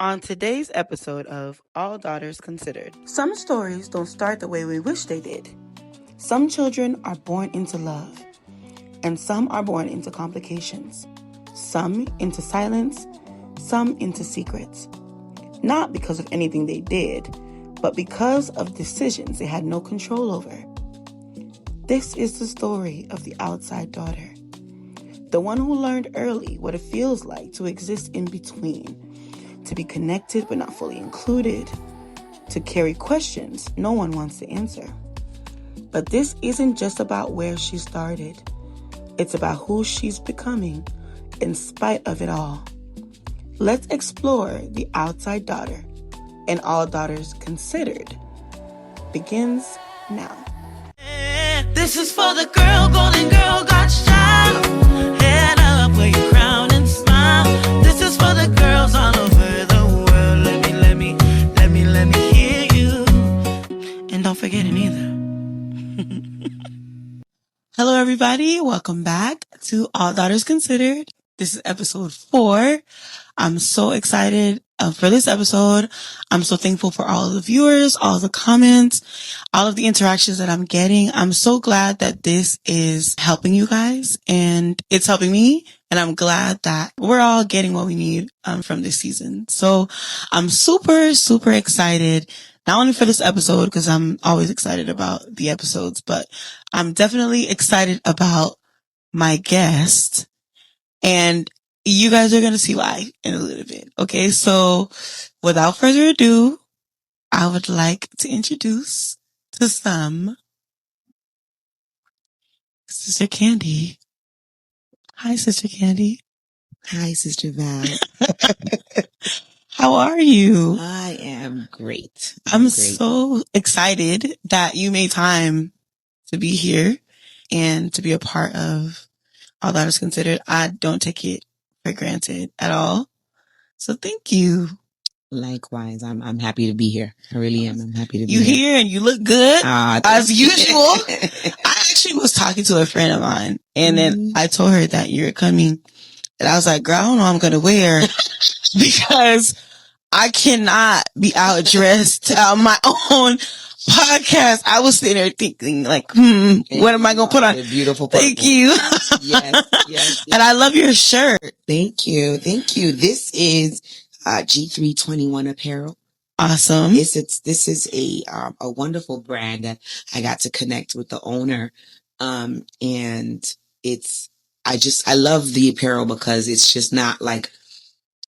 On today's episode of All Daughters Considered, some stories don't start the way we wish they did. Some children are born into love, and some are born into complications. Some into silence, some into secrets. Not because of anything they did, but because of decisions they had no control over. This is the story of the outside daughter. The one who learned early what it feels like to exist in between, to be connected but not fully included, to carry questions no one wants to answer. But this isn't just about where she started. It's about who she's becoming in spite of it all. Let's explore the outside daughter, and All Daughters Considered begins now. This is for the girl, golden girl, God's child. Head up, wear your crown and smile. This is for the girls all over the world. Let me hear you. And don't forget it either. Hello, everybody. Welcome back to All Daughters Considered. This is episode 4. I'm so excited for this episode. I'm so thankful for all of the viewers, all the comments, all of the interactions that I'm getting. I'm so glad that this is helping you guys and it's helping me. And I'm glad that we're all getting what we need from this season. So I'm super, super excited, not only for this episode, because I'm always excited about the episodes, but I'm definitely excited about my guest. And you guys are going to see why in a little bit. Okay, so without further ado, I would like to introduce to some Sister Candy. Hi, Sister Candy. Hi, Sister Val. How are you? I am great. I'm so excited that you made time to be here and to be a part of All That Is Considered. I don't take it for granted at all. So thank you. Likewise, I'm happy to be here. I really am. I'm happy to be here. You here and you look good as usual. I actually was talking to a friend of mine and then I told her that you're coming and I was like, girl, I don't know what I'm going to wear because I cannot be out dressed on my own podcast. I was sitting there thinking like, what am I going to put on? Beautiful purple. Thank you. Yes. And I love your shirt. Thank you. This is G321 apparel. Awesome. This is a wonderful brand that I got to connect with the owner. And I love the apparel because it's just not like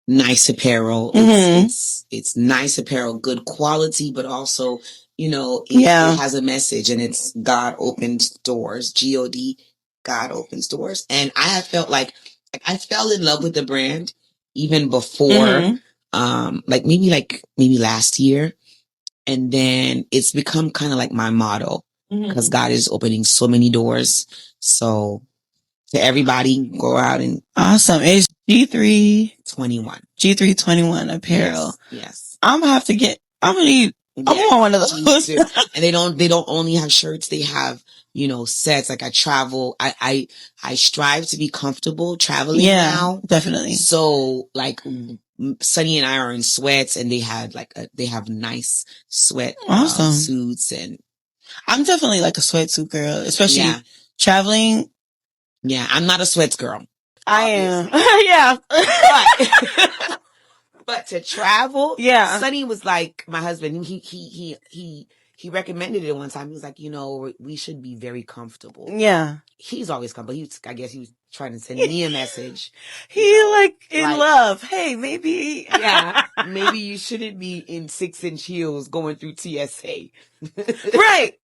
nice apparel. It's nice apparel, good quality, but also, it has a message and it's God opens doors, G-O-D, God opens doors. And I have felt like I fell in love with the brand even before, maybe last year. And then it's become kind of like my motto because God is opening so many doors. So to everybody, go out and awesome. It's G321. G321 apparel. Yes. I'm gonna need I want one of those. And they don't only have shirts, they have, sets. Like I travel, I strive to be comfortable traveling now. Definitely. So like Sunny and I are in sweats and they have nice sweat suits, and I'm definitely like a sweatsuit girl, especially traveling. Yeah, I'm not a sweats girl. I am. But to travel, Sunny was like my husband. He recommended it one time. He was like, we should be very comfortable. Yeah, he's always comfortable. I guess he was trying to send me a message. He in love. Hey, maybe. Maybe you shouldn't be in 6-inch heels going through TSA. Right.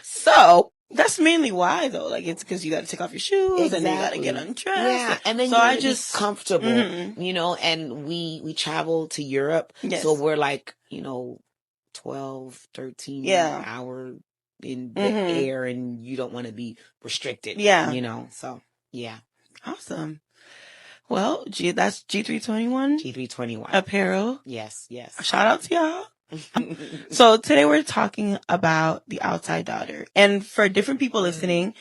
So that's mainly why, though. Like, it's because you got to take off your shoes and you got to get undressed. Yeah, and then I just comfortable, and we travel to Europe. Yes. So we're like, 12, 13 hour in the air, and you don't want to be restricted. Yeah. So yeah. Awesome. Well, that's G321. G321 apparel. Yes. Shout out to y'all. So today we're talking about the outside daughter. And for different people listening,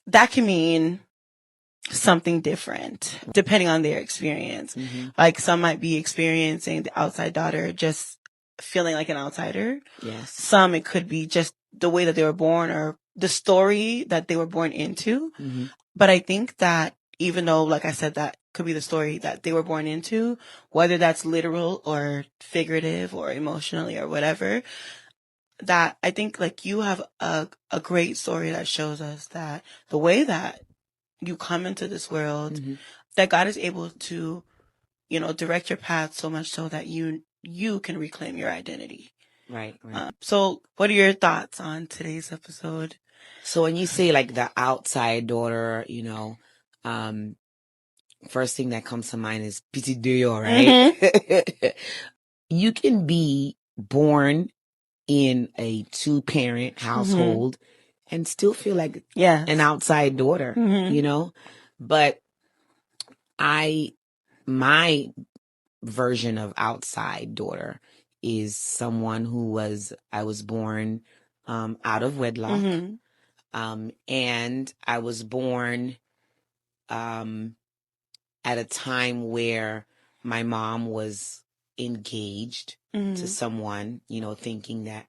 that can mean something different depending on their experience. Like some might be experiencing the outside daughter just feeling like an outsider. Yes. Some it could be just the way that they were born or the story that they were born into. But I think that even though, like I said, that could be the story that they were born into, whether that's literal or figurative or emotionally or whatever, that I think like you have a great story that shows us that the way that you come into this world, that God is able to, you know, direct your path so much so that you can reclaim your identity. Right. So what are your thoughts on today's episode? So when you say like the outside daughter, you know, first thing that comes to mind is petit deux, right? You can be born in a 2-parent household and still feel like an outside daughter, you know? But my version of outside daughter is someone who I was born out of wedlock. And I was born at a time where my mom was engaged to someone, you know, thinking that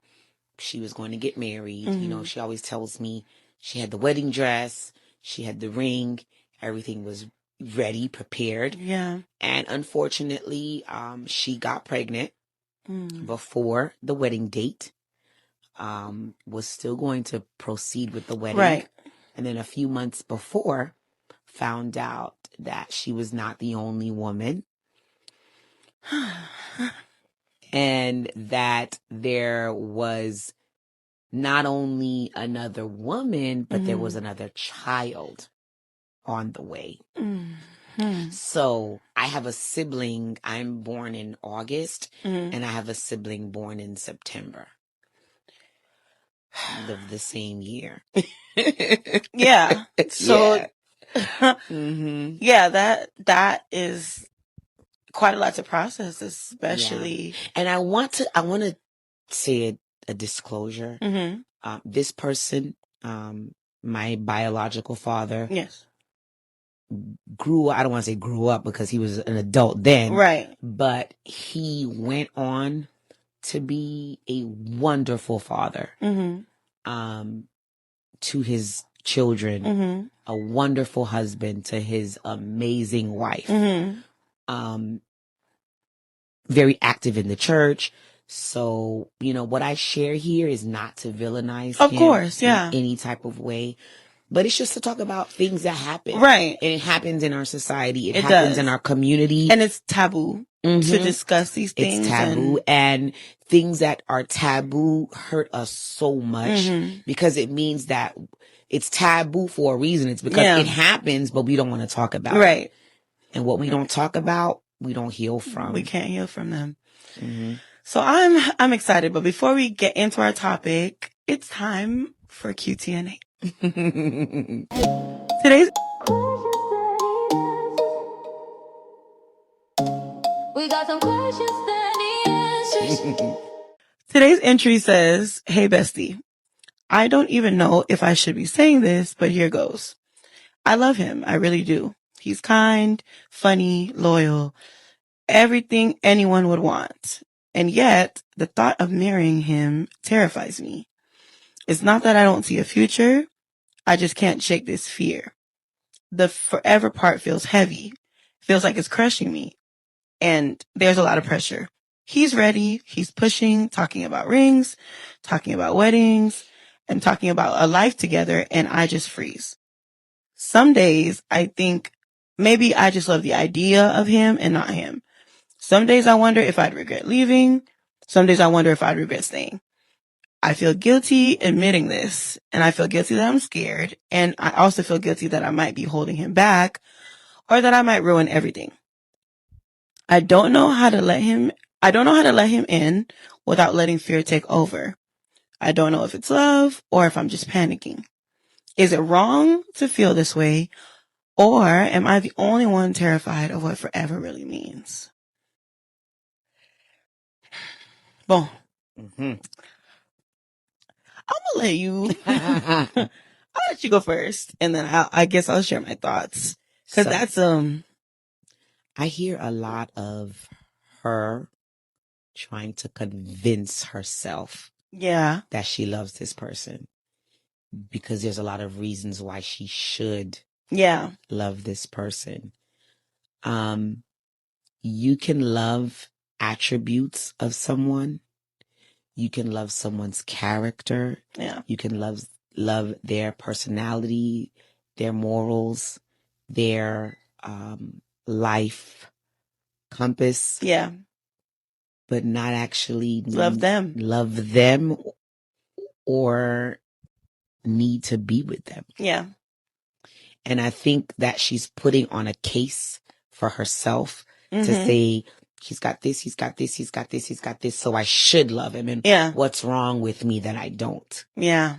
she was going to get married. You know, she always tells me she had the wedding dress, she had the ring, everything was ready, prepared. Yeah. And unfortunately, she got pregnant before the wedding date. Was still going to proceed with the wedding. Right. And then a few months before, found out that she was not the only woman. And that there was not only another woman, but there was another child on the way. So I have a sibling. I'm born in August, and I have a sibling born in September of the same year. Yeah. So, yeah, that is quite a lot to process, especially. Yeah. And I want to say a disclosure. This person, my biological father, Yes, I don't want to say grew up because he was an adult then, right? But he went on to be a wonderful father, to his children, a wonderful husband to his amazing wife, very active in the church. So, you know, what I share here is not to villainize Of him course, in any type of way, but it's just to talk about things that happen. Right. And it happens in our society. It does. happens in our community. And it's taboo to discuss these things. It's taboo. And things that are taboo hurt us so much because it means that it's taboo for a reason. It's because it happens, but we don't want to talk about it. Right. And what we don't talk about, we don't heal from. We can't heal from them. So I'm excited, but before we get into our topic, it's time for QTNA. Today's we got some questions that need answers. Today's entry says, "Hey bestie, I don't even know if I should be saying this, but here goes. I love him. I really do. He's kind, funny, loyal, everything anyone would want. And yet, the thought of marrying him terrifies me. It's not that I don't see a future. I just can't shake this fear. The forever part feels heavy. Feels like it's crushing me. And there's a lot of pressure. He's ready. He's pushing, talking about rings, talking about weddings, and talking about a life together. And I just freeze. Some days I think maybe I just love the idea of him and not him. Some days I wonder if I'd regret leaving. Some days I wonder if I'd regret staying. I feel guilty admitting this, and I feel guilty that I'm scared, and I also feel guilty that I might be holding him back, or that I might ruin everything. I don't know how to let him in without letting fear take over. I don't know if it's love or if I'm just panicking. Is it wrong to feel this way, or am I the only one terrified of what forever really means?" Bon. I'm gonna let you. I'll let you go first, and then I guess I'll share my thoughts. Cause that's, I hear a lot of her trying to convince herself that she loves this person, because there's a lot of reasons why she should love this person. You can love attributes of someone. You can love someone's character. Yeah. You can love their personality, their morals, their life compass. Yeah. But not actually love them or need to be with them. Yeah. And I think that she's putting on a case for herself to say, he's got this, he's got this, he's got this, he's got this, so I should love him. And what's wrong with me that I don't? Yeah.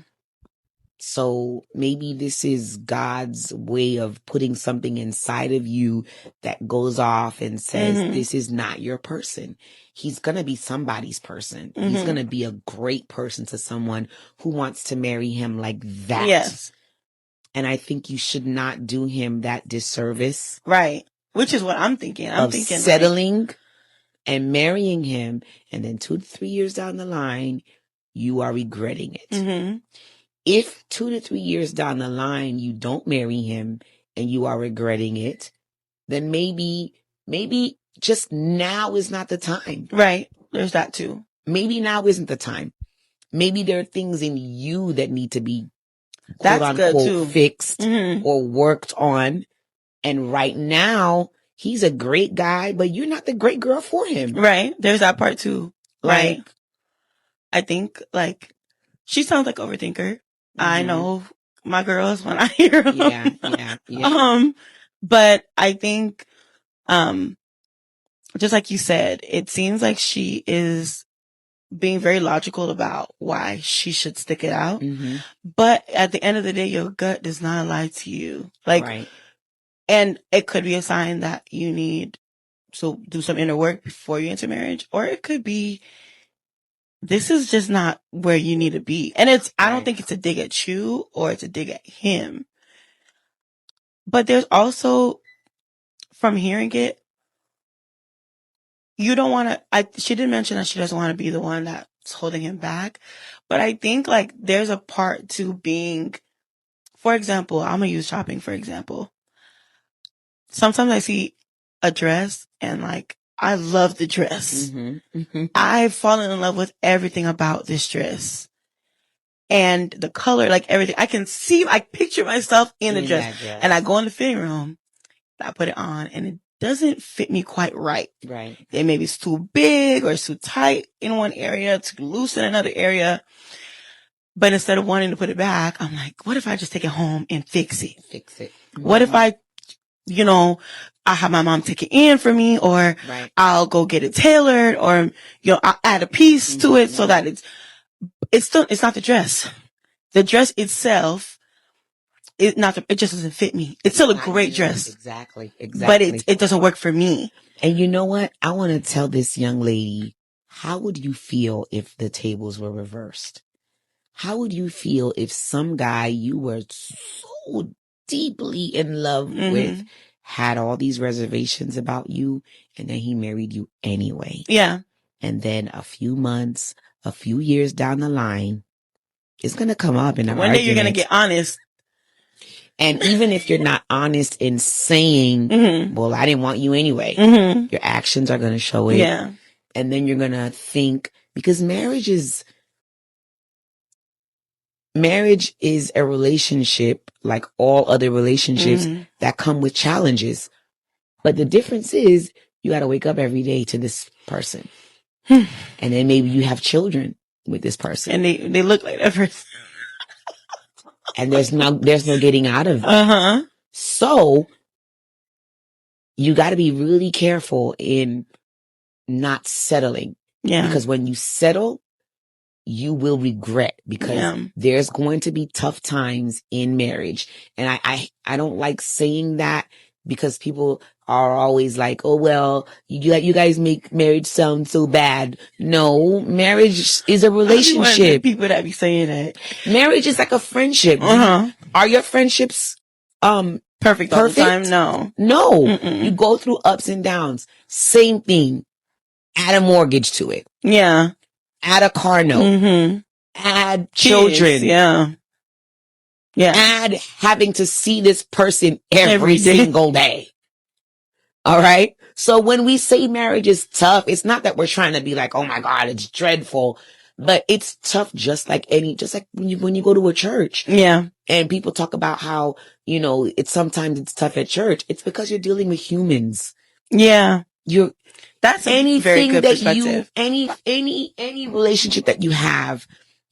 So maybe this is God's way of putting something inside of you that goes off and says, this is not your person. He's going to be somebody's person. He's going to be a great person to someone who wants to marry him like that. Yes. And I think you should not do him that disservice. Right. Which is what I'm thinking. I'm thinking settling and marrying him. And then 2 to 3 years down the line, you are regretting it. If 2 to 3 years down the line, you don't marry him and you are regretting it, then maybe just now is not the time. Right. There's that too. Maybe now isn't the time. Maybe there are things in you that need to be quote unquote fixed or worked on. And right now, he's a great guy, but you're not the great girl for him. Right. There's that part too. Right. I think she sounds like overthinker. I know my girls when I hear them. Yeah. But I think, just like you said, it seems like she is being very logical about why she should stick it out. But at the end of the day, your gut does not lie to you. And it could be a sign that you need to do some inner work before you enter marriage, or it could be, this is just not where you need to be. And I don't think it's a dig at you or it's a dig at him. But there's also, from hearing it, you don't want to, she did mention that she doesn't want to be the one that's holding him back. But I think there's a part to being, for example, I'm going to use shopping, for example. Sometimes I see a dress and I love the dress. I've fallen in love with everything about this dress. And the color, everything. I picture myself in the dress. And I go in the fitting room, I put it on, and it doesn't fit me quite right. Right. It maybe it's too big or it's too tight in one area, too loose in another area. But instead of wanting to put it back, I'm like, what if I just take it home and fix it? What if I have my mom take it in for me, or I'll go get it tailored, or, I'll add a piece to it so that it's not the dress. The dress itself it just doesn't fit me. It's still a great dress. Exactly. But it doesn't work for me. And you know what? I want to tell this young lady, how would you feel if the tables were reversed? How would you feel if some guy you were so deeply in love with had all these reservations about you, and then he married you anyway? Yeah. And then a few months, a few years down the line, it's going to come up in an argument. One day you're going to get honest. And even if you're not honest in saying, well, I didn't want you anyway, your actions are going to show it. Yeah. And then you're going to think, because marriage is a relationship like all other relationships that come with challenges. But the difference is you got to wake up every day to this person. And then maybe you have children with this person. And they look like that person. And there's no getting out of it. So you got to be really careful in not settling. Yeah. Because when you settle, you will regret, because there's going to be tough times in marriage. And I don't like saying that, because people are always like, oh, well, you guys make marriage sound so bad. No, marriage is a relationship. People that be saying that. Marriage is like a friendship. Are your friendships, perfect all the time. No. Mm-mm. You go through ups and downs. Same thing. Add a mortgage to it. Yeah. Add a car note. Mm-hmm. Add children. Kids, yeah. Yeah. Add having to see this person every single day. All right. So when we say marriage is tough, it's not that we're trying to be like, oh my God, it's dreadful, but it's tough just like when you go to a church. Yeah. And people talk about how, sometimes it's tough at church. It's because you're dealing with humans. Yeah. That's a very good perspective. Any relationship that you have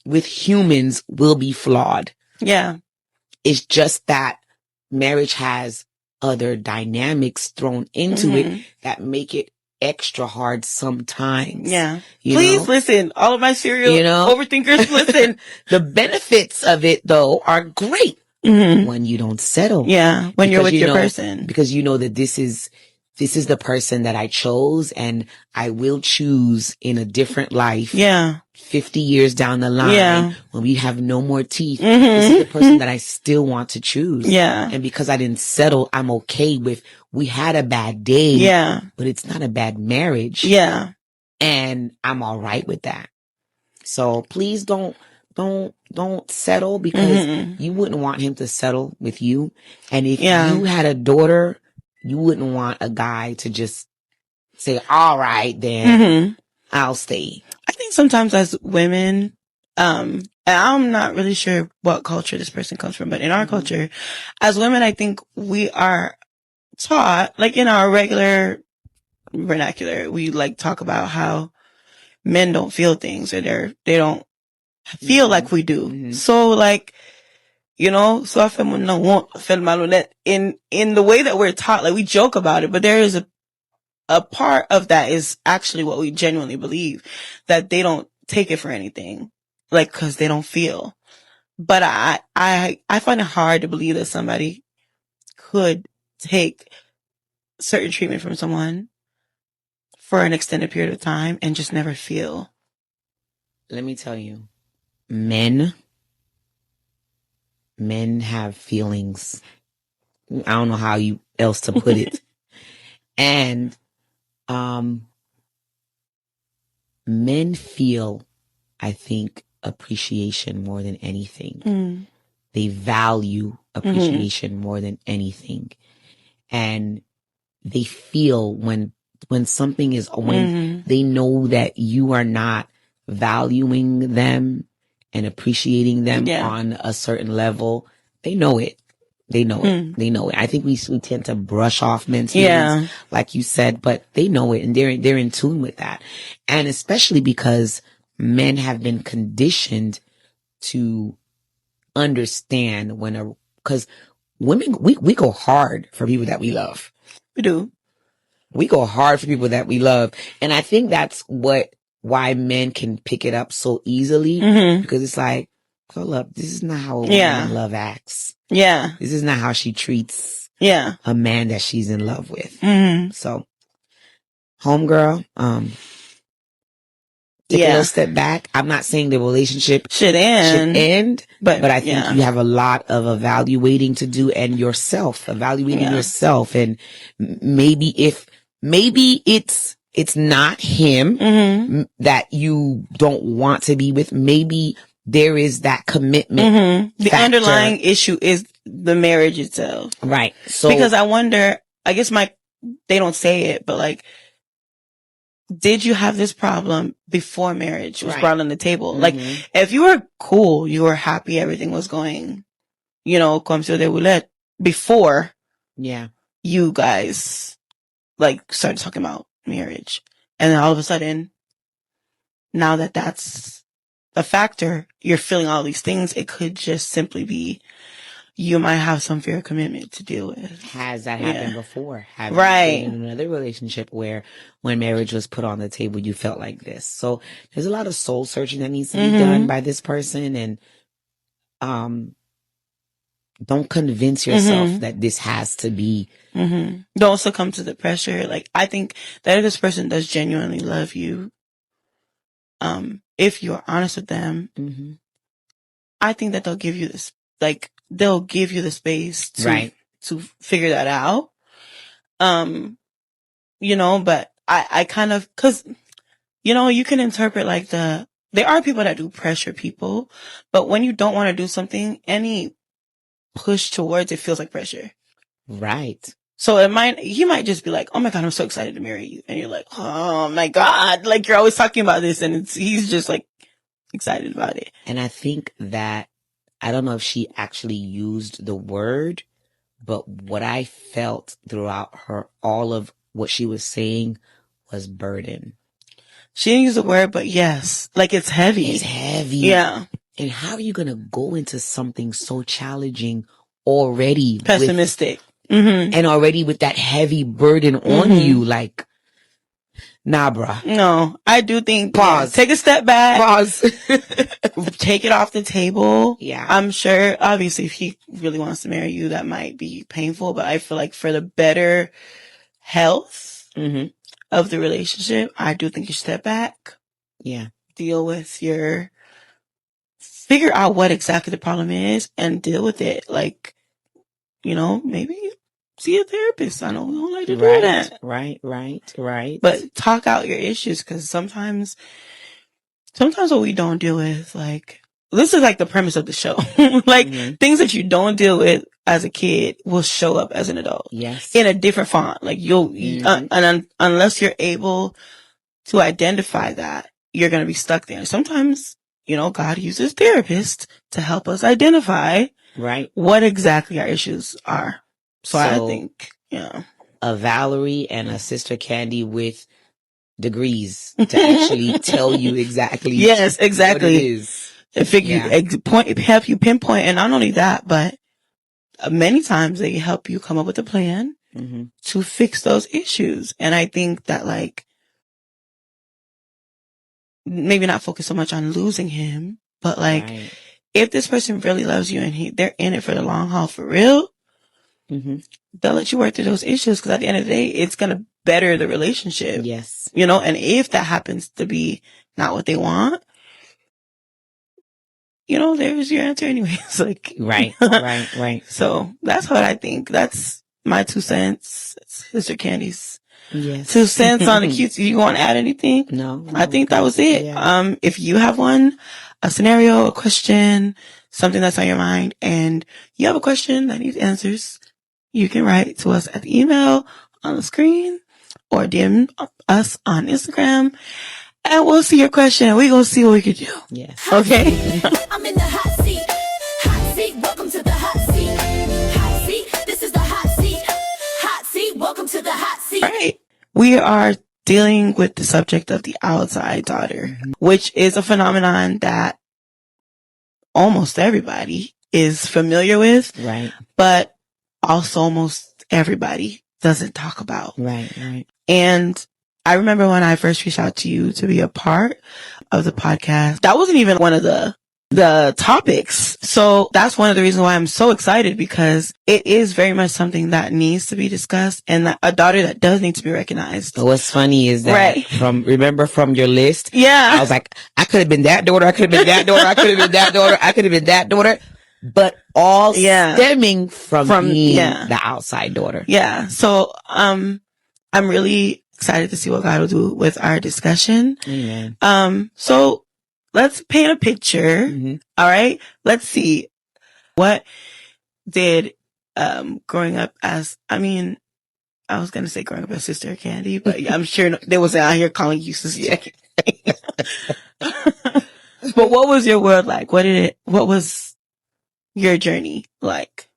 with humans will be flawed. Yeah. It's just that marriage has other dynamics thrown into it that make it extra hard sometimes. Yeah. Please listen. All of my serial overthinkers, listen. The benefits of it, though, are great when you don't settle. Yeah. When you're with your person. Because you know that this is the person that I chose and I will choose in a different life. Yeah. 50 years down the line. Yeah. When we have no more teeth. This is the person that I still want to choose. Yeah. And because I didn't settle, I'm okay with, we had a bad day. Yeah. But it's not a bad marriage. Yeah. And I'm all right with that. So please don't settle because you wouldn't want him to settle with you. And if you had a daughter, you wouldn't want a guy to just say, all right, then I'll stay. I think sometimes as women, and I'm not really sure what culture this person comes from, but in our culture, as women, I think we are taught, like in our regular vernacular, we like talk about how men don't feel things or they don't feel like we do. So like, so often no won't feel malunet in the way that we're taught, like we joke about it, but there is a part of that is actually what we genuinely believe, that they don't take it for anything, like, cause they don't feel. But I find it hard to believe that somebody could take certain treatment from someone for an extended period of time and just never feel. Let me tell you, men have feelings. I don't know how else to put it. And men feel, I think, appreciation more than anything. They value appreciation more than anything. And they feel when something is, when they know that you are not valuing them and appreciating them on a certain level, they know it. They know it. They know it. I think we tend to brush off men's feelings, like you said, but they know it and they're in tune with that. And especially because men have been conditioned to understand because women, we go hard for people that we love. We do. We go hard for people that we love. And I think that's why men can pick it up so easily, because it's like, hold up, this is not how a woman in love acts. Yeah. This is not how she treats a man that she's in love with. So, homegirl, take a little step back. I'm not saying the relationship should end, but I think you have a lot of evaluating to do, and evaluating yourself. And maybe it's not him that you don't want to be with. Maybe there is that commitment. The underlying issue is the marriage itself. Right. So, because I wonder, I guess they don't say it, but like, did you have this problem before marriage was brought on the table? Like, if you were cool, you were happy, everything was going, comme si de roulette before you guys like started talking about marriage. And then all of a sudden, now that that's a factor, you're feeling all these things. It could just simply be you might have some fear of commitment to deal with. Has that happened before? Have you been in another relationship where when marriage was put on the table, you felt like this? So there's a lot of soul searching that needs to be done by this person. And don't convince yourself that this has to be. Don't succumb to the pressure. Like, I think that if this person does genuinely love you, if you're honest with them, I think that they'll give you this, like, they'll give you the space to figure that out. You know, but I kind of, cause, you know, you can interpret like there are people that do pressure people, but when you don't want to do something, any push towards it feels like pressure. Right. So he might just be like, oh my God, I'm so excited to marry you. And you're like, oh my God, like you're always talking about this. And he's just like excited about it. And I think that, I don't know if she actually used the word, but what I felt throughout all of what she was saying was burden. She didn't use the word, but yes, like it's heavy. It's heavy. Yeah. And how are you going to go into something so challenging already pessimistic and already with that heavy burden on you? Like, nah, bruh. No, I do think pause. Take a step back. Pause. Take it off the table. Yeah. I'm sure, obviously, if he really wants to marry you, that might be painful, but I feel like for the better health of the relationship, I do think you step back. Yeah. Deal with figure out what exactly the problem is and deal with it. Like, you know, maybe see a therapist. I don't like to do that. Right. But talk out your issues, because sometimes what we don't deal with, like, this is like the premise of the show. Like, things that you don't deal with as a kid will show up as an adult. Yes. In a different font. Like, unless you're able to identify that, you're going to be stuck there. Sometimes, you know, God uses therapists to help us identify what exactly our issues are. So I think, a Valerie and a Sister Candy with degrees to actually tell you exactly. Yes, exactly. What it is. Help you pinpoint. And not only that, but many times they help you come up with a plan to fix those issues. And I think that, like, maybe not focus so much on losing him, but like, if this person really loves you and they're in it for the long haul for real, they'll let you work through those issues, because at the end of the day, it's going to better the relationship. Yes. You know, and if that happens to be not what they want, you know, there's your answer anyways. Like, right. So that's what I think. That's my 2 cents. Sister Candy's 2 cents on the QT. You want to add anything? No. I think that was it. Yeah. If you have a scenario, a question, something that's on your mind, and you have a question that needs answers, you can write to us at the email on the screen or DM us on Instagram, and we'll see your question and we're going to see what we can do. Yes. Okay? I'm in the hot seat. Hot seat, welcome to the hot seat. Hot seat, this is the hot seat. Hot seat, welcome to the hot seat. All right. We are dealing with the subject of the outside daughter, which is a phenomenon that almost everybody is familiar with. Right. But also almost everybody doesn't talk about. Right. And I remember when I first reached out to you to be a part of the podcast, that wasn't even one of the topics. So that's one of the reasons why I'm so excited, because it is very much something that needs to be discussed, and a daughter that does need to be recognized. What's funny is that remember from your list? Yeah. I was like, I could have been that daughter. I could have been that daughter. I could have been that daughter. I could have been that daughter. But all stemming from being the outside daughter. Yeah. So, I'm really excited to see what God will do with our discussion. Amen. So let's paint a picture. All right. Let's see. What did, growing up as, I was going to say growing up as Sister Candy, but I'm sure they wasn't out here calling you Sister Candy. But what was your world like? What was your journey like?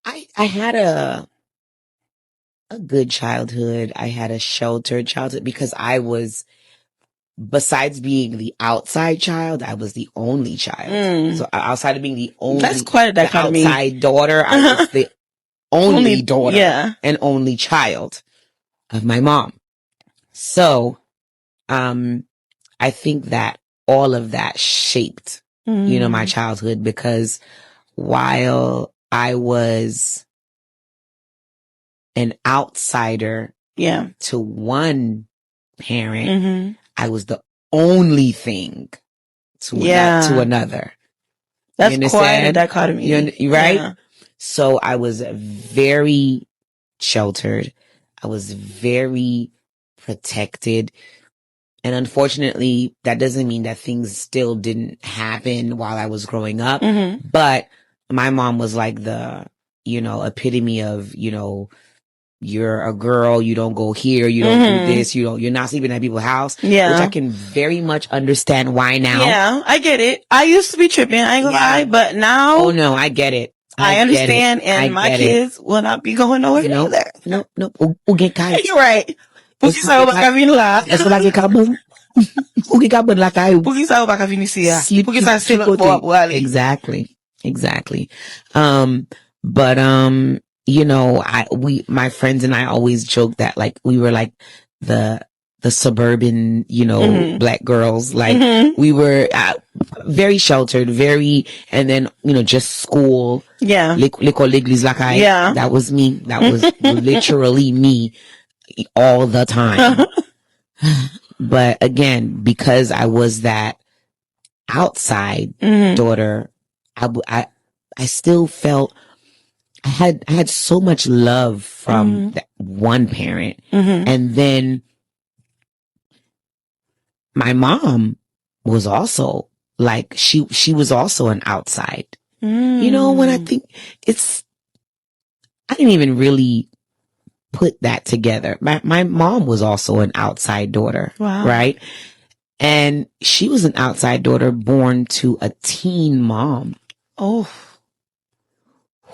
I had a good childhood. I had a sheltered childhood because I was, besides being the outside child, I was the only child. So outside of being the only, that's quite a dichotomy. Outside daughter, I was the only daughter and only child of my mom. So, I think that all of that shaped, my childhood, because while I was an outsider to one parent, I was the only thing to another. That's quite a dichotomy. Right? Yeah. So I was very sheltered. I was very protected. And unfortunately, that doesn't mean that things still didn't happen while I was growing up. Mm-hmm. But my mom was like the, epitome of, you're a girl, you don't go here, you don't do this, you're not sleeping at people's house. Yeah. Which I can very much understand why now. Yeah, I get it. I used to be tripping, I ain't gonna lie, but now. Oh no, I get it. I understand, and my kids will not be going nowhere either. No. Uge kai. You're right. Buki sao baka vinula. That's what I get kabun. Uge kabun lakai. Buki sao baka vinisia. Buki sao still up for Exactly. But my friends and I always joke that like we were like the suburban, black girls. Like we were very sheltered, and then, just school. Yeah. Yeah. That was me. That was literally me all the time. But again, because I was that outside daughter, I still felt I had so much love from that one parent. And then my mom was also like, she was also an outside. When I think I didn't even really put that together. My mom was also an outside daughter. Wow. Right? And she was an outside daughter born to a teen mom. Oh.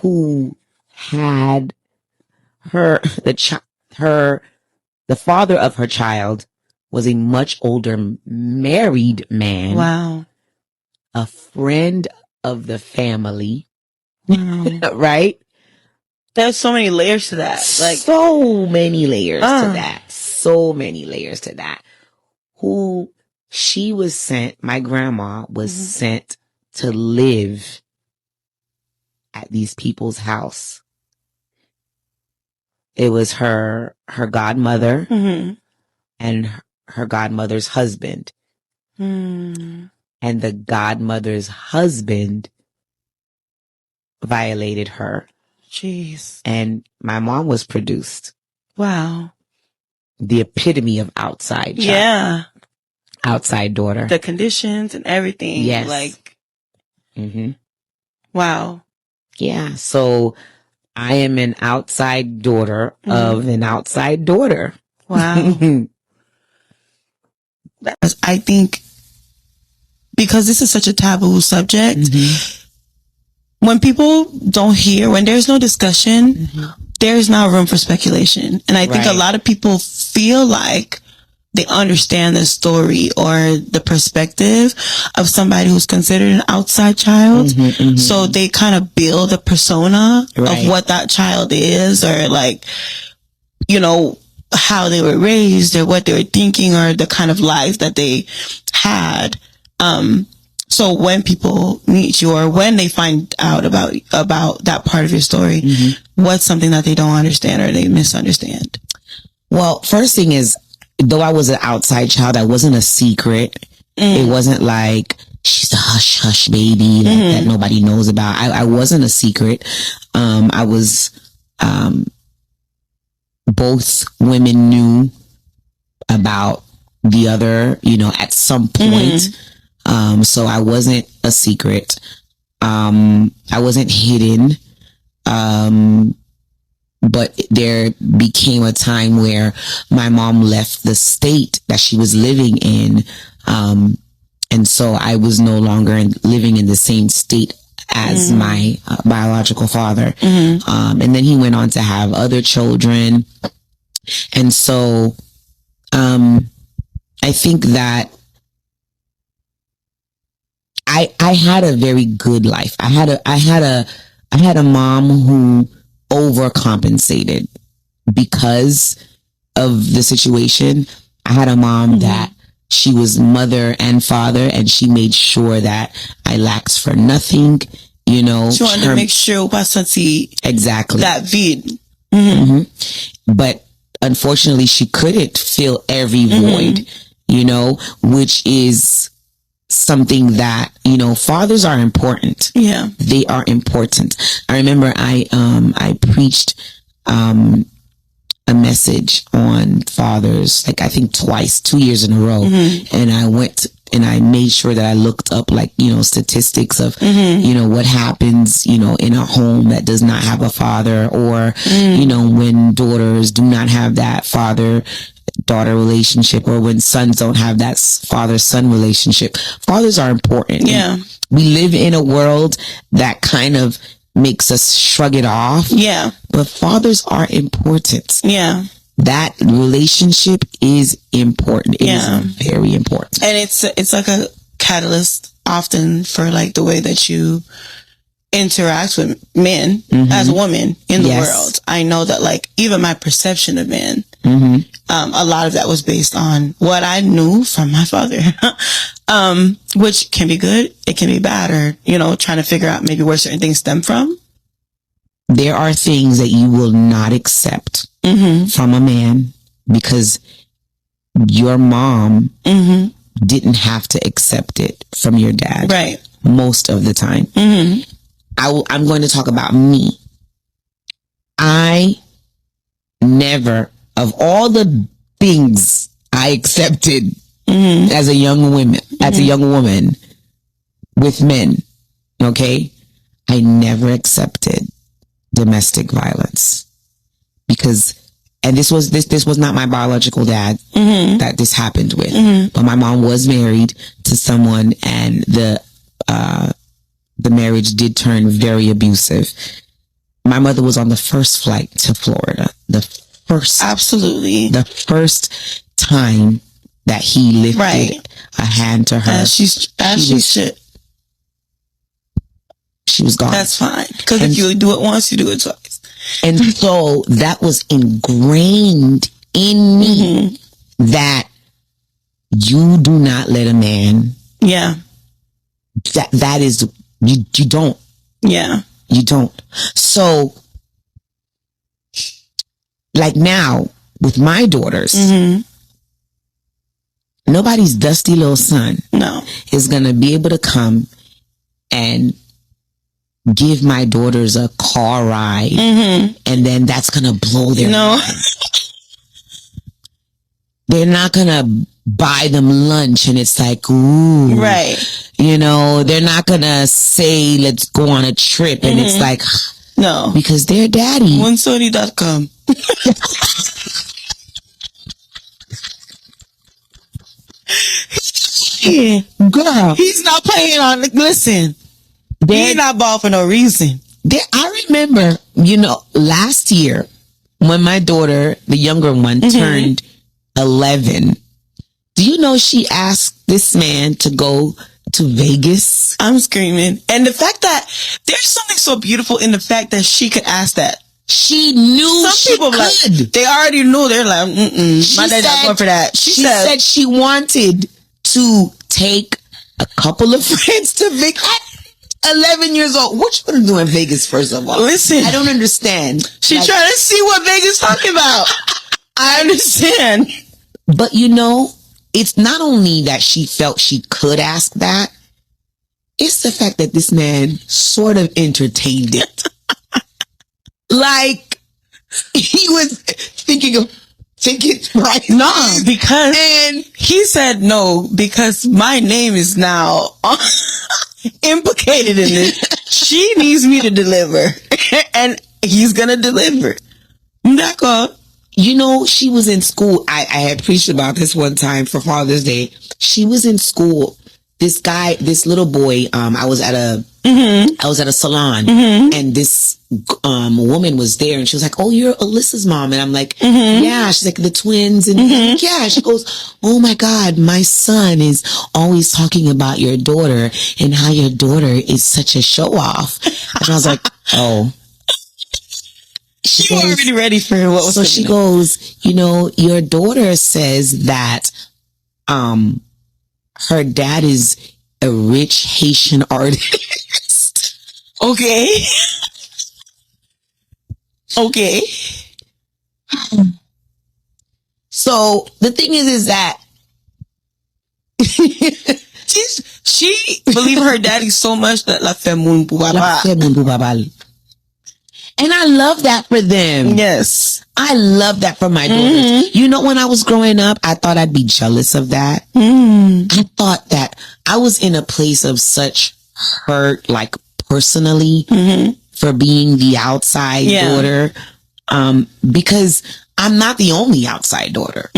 Who had the father of her child was a much older married man. Wow. A friend of the family. Wow. Right? There's so many layers to that. Like so many layers to that. So many layers to that. Who she was sent, my grandma was sent to live at these people's house. It was her godmother and her godmother's husband. And the godmother's husband violated her. Jeez. And my mom was produced. Wow. The epitome of outside child. Yeah. Outside daughter. The conditions and everything. Yes. Like. Wow. Yeah. So I am an outside daughter of an outside daughter. Wow. I think because this is such a taboo subject, when people don't hear, when there's no discussion, there's not room for speculation. And I think a lot of people feel like they understand the story or the perspective of somebody who's considered an outside child. So they kind of build a persona of what that child is, or like, how they were raised or what they were thinking or the kind of lives that they had. So when people meet you or when they find out about that part of your story, what's something that they don't understand or they misunderstand? Well, first thing is, though I was an outside child, I wasn't a secret. It wasn't like she's a hush hush baby that nobody knows about. I wasn't a secret. I was, both women knew about the other, at some point. So I wasn't a secret. I wasn't hidden. But there became a time where my mom left the state that she was living in. And so I was no longer living in the same state as my biological father. And then he went on to have other children. And so, I think that I had a very good life. I had a mom who overcompensated because of the situation. I had a mom that she was mother and father, and she made sure that I lacked for nothing, She wanted to make sure exactly that vid. But unfortunately, she couldn't fill every void, which is something that, fathers are important. Yeah. They are important. I remember I preached, a message on fathers, like I think twice, 2 years in a row. And I went and I made sure that I looked up statistics of, what happens, in a home that does not have a father, or, when daughters do not have that father-daughter relationship, or when sons don't have that father-son relationship. Fathers are important. Yeah. We live in a world that kind of makes us shrug it off. Yeah. But fathers are important. Yeah. That relationship is important. It is very important. And it's like a catalyst often for like the way that you interact with men as a woman in the world. I know that like even my perception of men, a lot of that was based on what I knew from my father, which can be good, it can be bad, or, trying to figure out maybe where certain things stem from. There are things that you will not accept from a man because your mom didn't have to accept it from your dad. Right. Most of the time. I'm going to talk about me. I never, of all the things I accepted as a young woman with men, okay, I never accepted domestic violence because, and this was not my biological dad that this happened with, but my mom was married to someone, and the marriage did turn very abusive. My mother was on the first flight to Florida. Absolutely. The first time that he lifted a hand to her. She was gone. That's fine. Because if you do it once, you do it twice. And so that was ingrained in me that you do not let a man. Yeah. That is, you don't. Yeah. You don't. So, like now, with my daughters, nobody's dusty little son is going to be able to come and give my daughters a car ride, and then that's going to blow their mind. They're not going to buy them lunch and it's like, ooh. Right. They're not going to say, let's go on a trip, and it's like, no. Because their daddy. OneSony.com. Girl. He's not playing on, listen. He's not bald for no reason. I remember, last year when my daughter, the younger one, turned 11. Do you know she asked this man to go to Vegas? I'm screaming. And the fact that there's something so beautiful in the fact that she could ask that. She knew some people could. Like, they already knew. They're like, my dad's not going for that. She said she wanted to take a couple of friends to Vegas. 11 years old. What you gonna do in Vegas, first of all? Listen. I don't understand. She's trying to see what Vegas talking about. I understand. But it's not only that she felt she could ask that, it's the fact that this man sort of entertained it. Like, he was thinking of tickets, right? No, and he said no, because my name is now implicated in this. She needs me to deliver, and he's gonna deliver. That's all. She was in school. I had preached about this one time for Father's Day. She was in school. This little boy, I was at a salon, and this woman was there, and she was like, "Oh, you're Alyssa's mom," and I'm like, "Yeah." She's like, "The twins," and yeah. She goes, "Oh my God, my son is always talking about your daughter and how your daughter is such a show off," and I was like, "Oh." She was already ready for what was. So she goes, your daughter says that, her dad is a rich Haitian artist. Okay. Okay. So the thing is that believe her daddy so much that la fait moun pou papa. La fait moun pou papa. And I love that for them. Yes. I love that for my daughters. You know, when I was growing up, I thought I'd be jealous of that. I thought that I was in a place of such hurt, like personally, for being the outside daughter. Because I'm not the only outside daughter.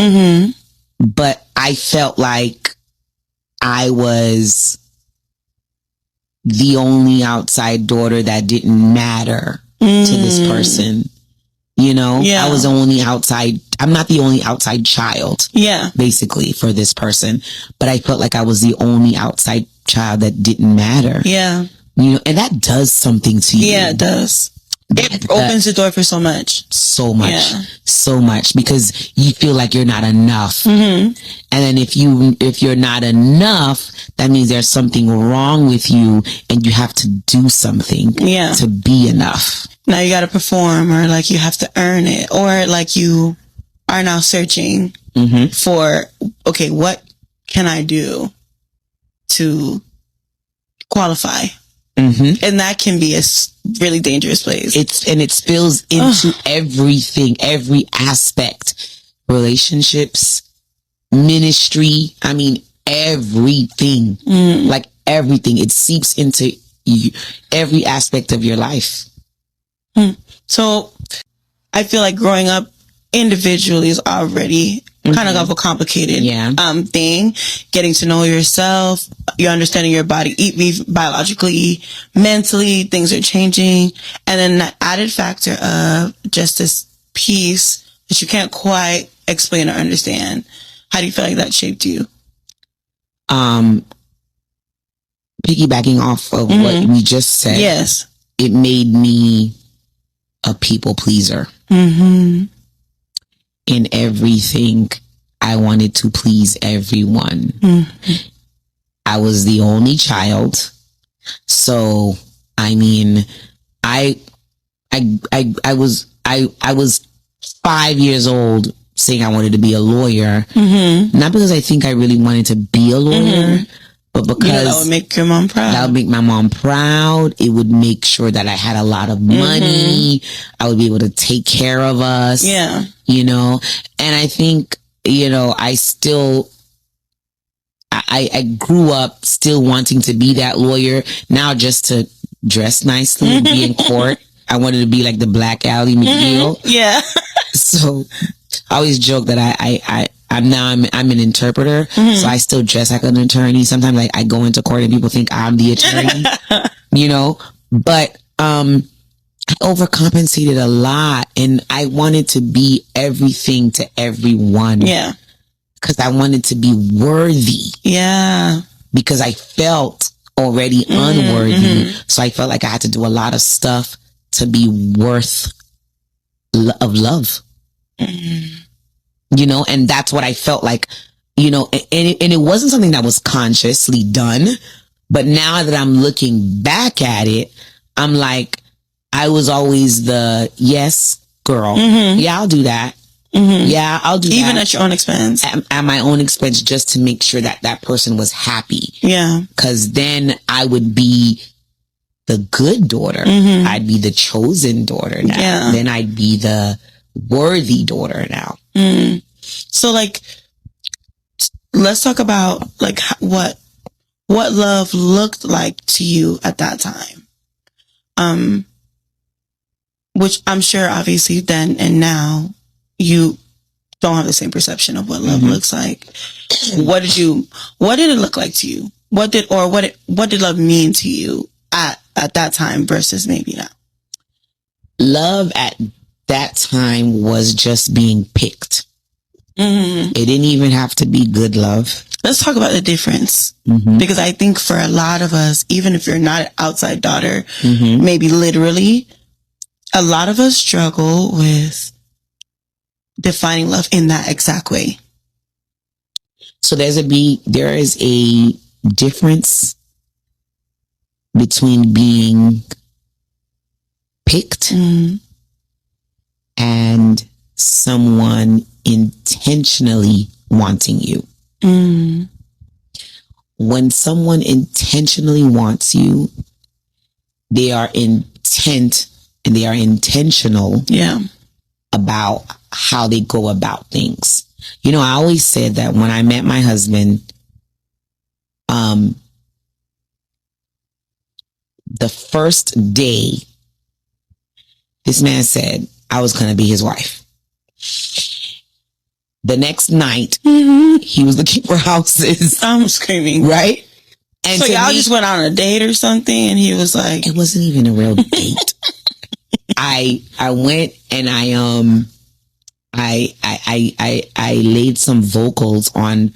But I felt like I was the only outside daughter that didn't matter to this person. You know, I was the only outside. I'm not the only outside child. Basically for this person, but I felt like I was the only outside child that didn't matter. You know, and that does something to you. It does. It opens the door for so much. So much, because you feel like you're not enough. And then if you're not enough, that means there's something wrong with you and you have to do something to be enough. Now you got to perform, or like you have to earn it, or like you are now searching for, okay, what can I do to qualify? And that can be a really dangerous place. It spills into everything, every aspect, relationships, ministry. I mean, everything, like everything. It seeps into every aspect of your life. So I feel like growing up individually is already kind of a complicated thing. Getting to know yourself, you're understanding your body, biologically, mentally, things are changing. And then that added factor of just this piece that you can't quite explain or understand. How do you feel like that shaped you? Piggybacking off of what we just said. Yes. It made me a people pleaser. In everything, I wanted to please everyone. I was the only child. So, I mean, I was 5 years old saying I wanted to be a lawyer. Not because I think I really wanted to be a lawyer, but because that would make your mom proud. That would make my mom proud. It would make sure that I had a lot of money. I would be able to take care of us. You know, and I think, you know, I grew up still wanting to be that lawyer. Now just to dress nicely and be in court. I wanted to be like the Black Ally McNeil. So I always joke that I'm an interpreter. So I still dress like an attorney. Sometimes I go into court and people think I'm the attorney, you know, but, I overcompensated a lot, and I wanted to be everything to everyone. Because I wanted to be worthy. Because I felt already unworthy. So I felt like I had to do a lot of stuff to be worth of love. You know, and that's what I felt like, you know, and it wasn't something that was consciously done. But now that I'm looking back at it, I'm like, I was always the yes girl. Yeah, I'll do that. Yeah, I'll do Even that. at your own expense. At my own expense, just to make sure that that person was happy. Because then I would be the good daughter. I'd be the chosen daughter now. Then I'd be the worthy daughter now. So, like, let's talk about, like, what love looked like to you at that time. Which I'm sure obviously then and now you don't have the same perception of what love looks like. What did it look like to you? What did love mean to you at that time versus maybe now? Love at that time was just being picked. It didn't even have to be good love. Let's talk about the difference. Because I think for a lot of us, even if you're not an outside daughter, maybe literally, a lot of us struggle with defining love in that exact way. So there is a difference between being picked and someone intentionally wanting you. when someone intentionally wants you, they are intent and they are intentional about how they go about things. You know, I always said that when I met my husband, the first day, this man said I was going to be his wife. The next night, he was looking for houses. I'm screaming. Right? And so y'all just went on a date or something, and he was like... It wasn't even a real date. I went and I laid some vocals on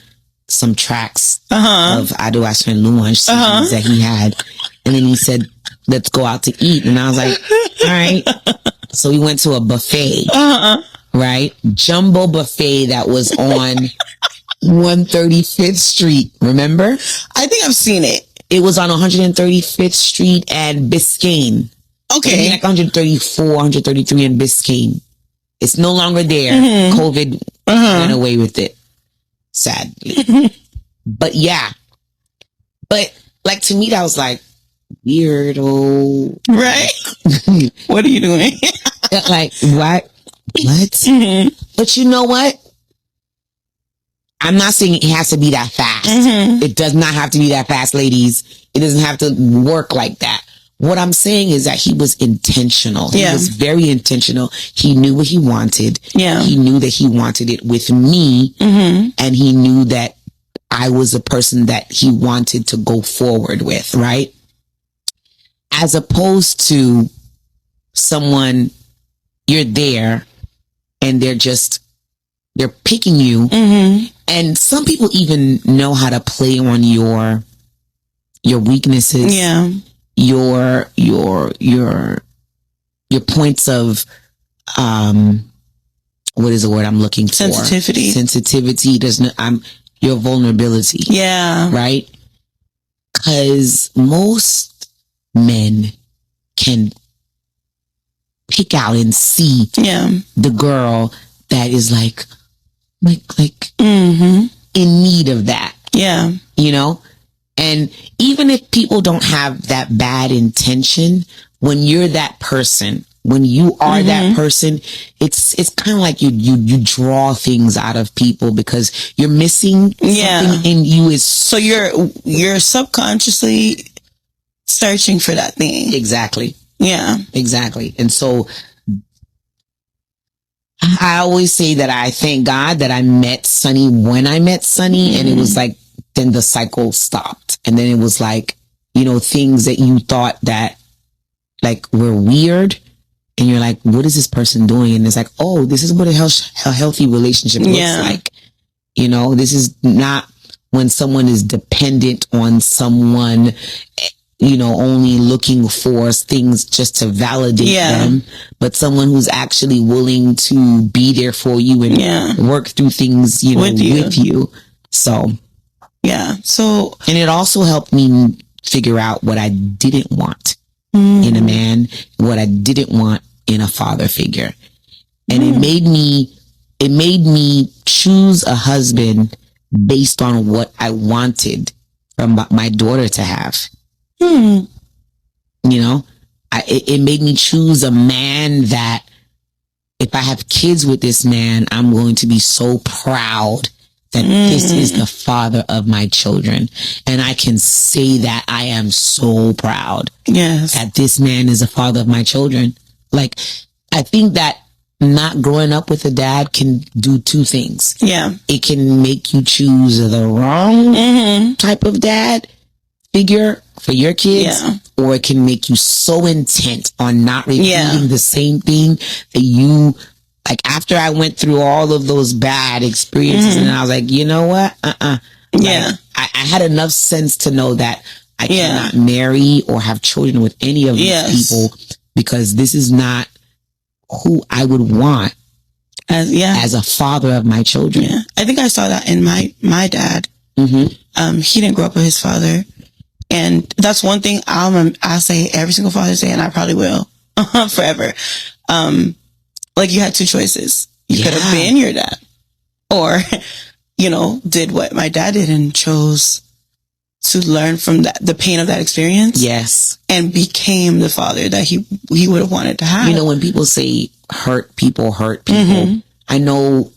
some tracks of Ado Asher and Luange CDs that he had. And then he said, let's go out to eat. And I was like, all right. So we went to a buffet, right? Jumbo buffet that was on 135th Street. Remember? I think I've seen it. It was on 135th Street and Biscayne. Okay. Like 134, 133 and Biscayne. It's no longer there. COVID went away with it. Sadly. But yeah. But like to me, that was like, weirdo. Right? What are you doing? Like, what? But you know what? I'm not saying it has to be that fast. It does not have to be that fast, ladies. It doesn't have to work like that. What I'm saying is that he was intentional. He was very intentional. He knew what he wanted. He knew that he wanted it with me. And he knew that I was a person that he wanted to go forward with, right? As opposed to someone, you're there and they're picking you. And some people even know how to play on your weaknesses. Your points of what is the word I'm looking for? Sensitivity your vulnerability. Right? Because most men can pick out and see the girl that is like in need of that. You know? And even if people don't have that bad intention, when you're that person, when you are that person, it's kind of like you draw things out of people because you're missing something in you. So you're subconsciously searching for that thing. Exactly. Yeah. Exactly. And so I always say that I thank God that I met Sonny when I met Sonny, and it was like, then the cycle stopped. And then it was like, you know, things that you thought that like were weird. And you're like, what is this person doing? And it's like, oh, this is what a healthy relationship looks like. You know, this is not when someone is dependent on someone, you know, only looking for things just to validate them, but someone who's actually willing to be there for you and work through things, you know, with you. So, So, and it also helped me figure out what I didn't want in a man, what I didn't want in a father figure. And it made me choose a husband based on what I wanted from my daughter to have. You know, it made me choose a man that if I have kids with this man, I'm going to be so proud that this is the father of my children. And I can say that I am so proud that this man is the father of my children. Like, I think that not growing up with a dad can do two things. It can make you choose the wrong type of dad figure for your kids, or it can make you so intent on not repeating the same thing that you... Like, after I went through all of those bad experiences, and I was like, you know what? Like, I had enough sense to know that I cannot marry or have children with any of these people, because this is not who I would want as a father of my children. I think I saw that in my dad. He didn't grow up with his father. And that's one thing I'll say every single Father's Day, and I probably will forever. Like, you had two choices. You could have been your dad, or, you know, did what my dad did and chose to learn from the pain of that experience. Yes. And became the father that he would have wanted to have. You know, when people say hurt people, I know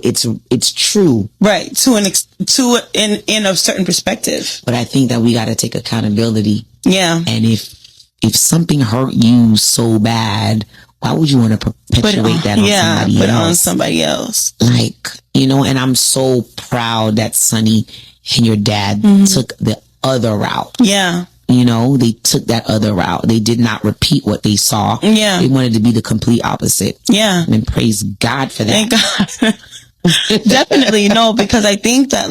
it's true. Right. In a certain perspective. But I think that we got to take accountability. Yeah. And if something hurt you so bad, why would you want to perpetuate that on somebody else? Put on somebody else. Like, you know, and I'm so proud that Sonny and your dad took the other route. Yeah. You know, they took that other route. They did not repeat what they saw. Yeah. They wanted to be the complete opposite. Yeah. And praise God for that. Thank God. Definitely. No, because I think that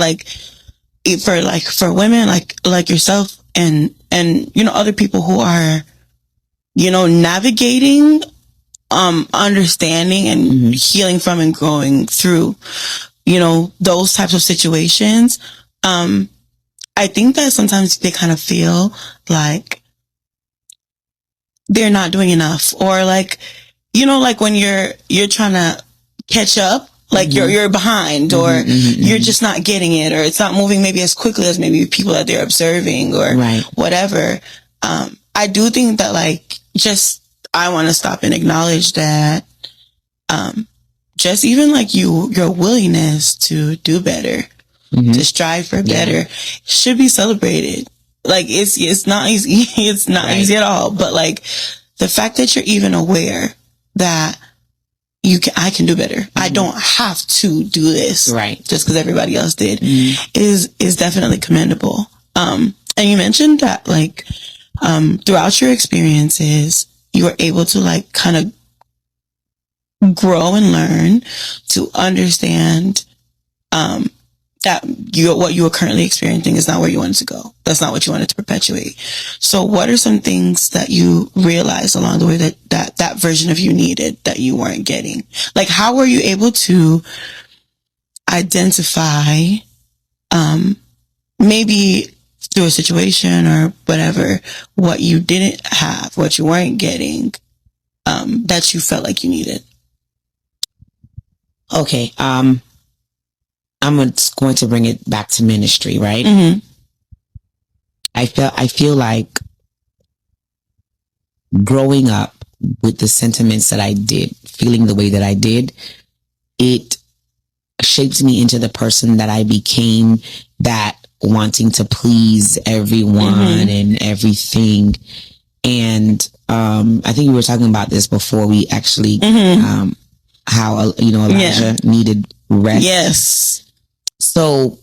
for women like yourself and you know, other people who are, you know, navigating, understanding and healing from and growing through, you know, those types of situations, I think that sometimes they kind of feel like they're not doing enough, or like, you know, like when you're trying to catch up, like you're behind, or you're just not getting it, or it's not moving maybe as quickly as maybe people that they're observing, or whatever. I do think that I want to stop and acknowledge that, just even like your willingness to do better, to strive for better, should be celebrated. Like it's not easy. It's not easy at all. But like the fact that you're even aware that I can do better. I don't have to do this just because everybody else did is definitely commendable. And you mentioned that like throughout your experiences, you were able to like kind of grow and learn to understand that what you were currently experiencing is not where you wanted to go. That's not what you wanted to perpetuate. So what are some things that you realized along the way that version of you needed that you weren't getting? Like, how were you able to identify, maybe through a situation or whatever, what you didn't have, what you weren't getting, that you felt like you needed? Okay. I'm going to bring it back to ministry, right? I feel like growing up with the sentiments that I did, feeling the way that I did, it shaped me into the person that I became, that wanting to please everyone and everything. And I think we were talking about this before we actually, how, you know, Elijah needed rest. Yes. So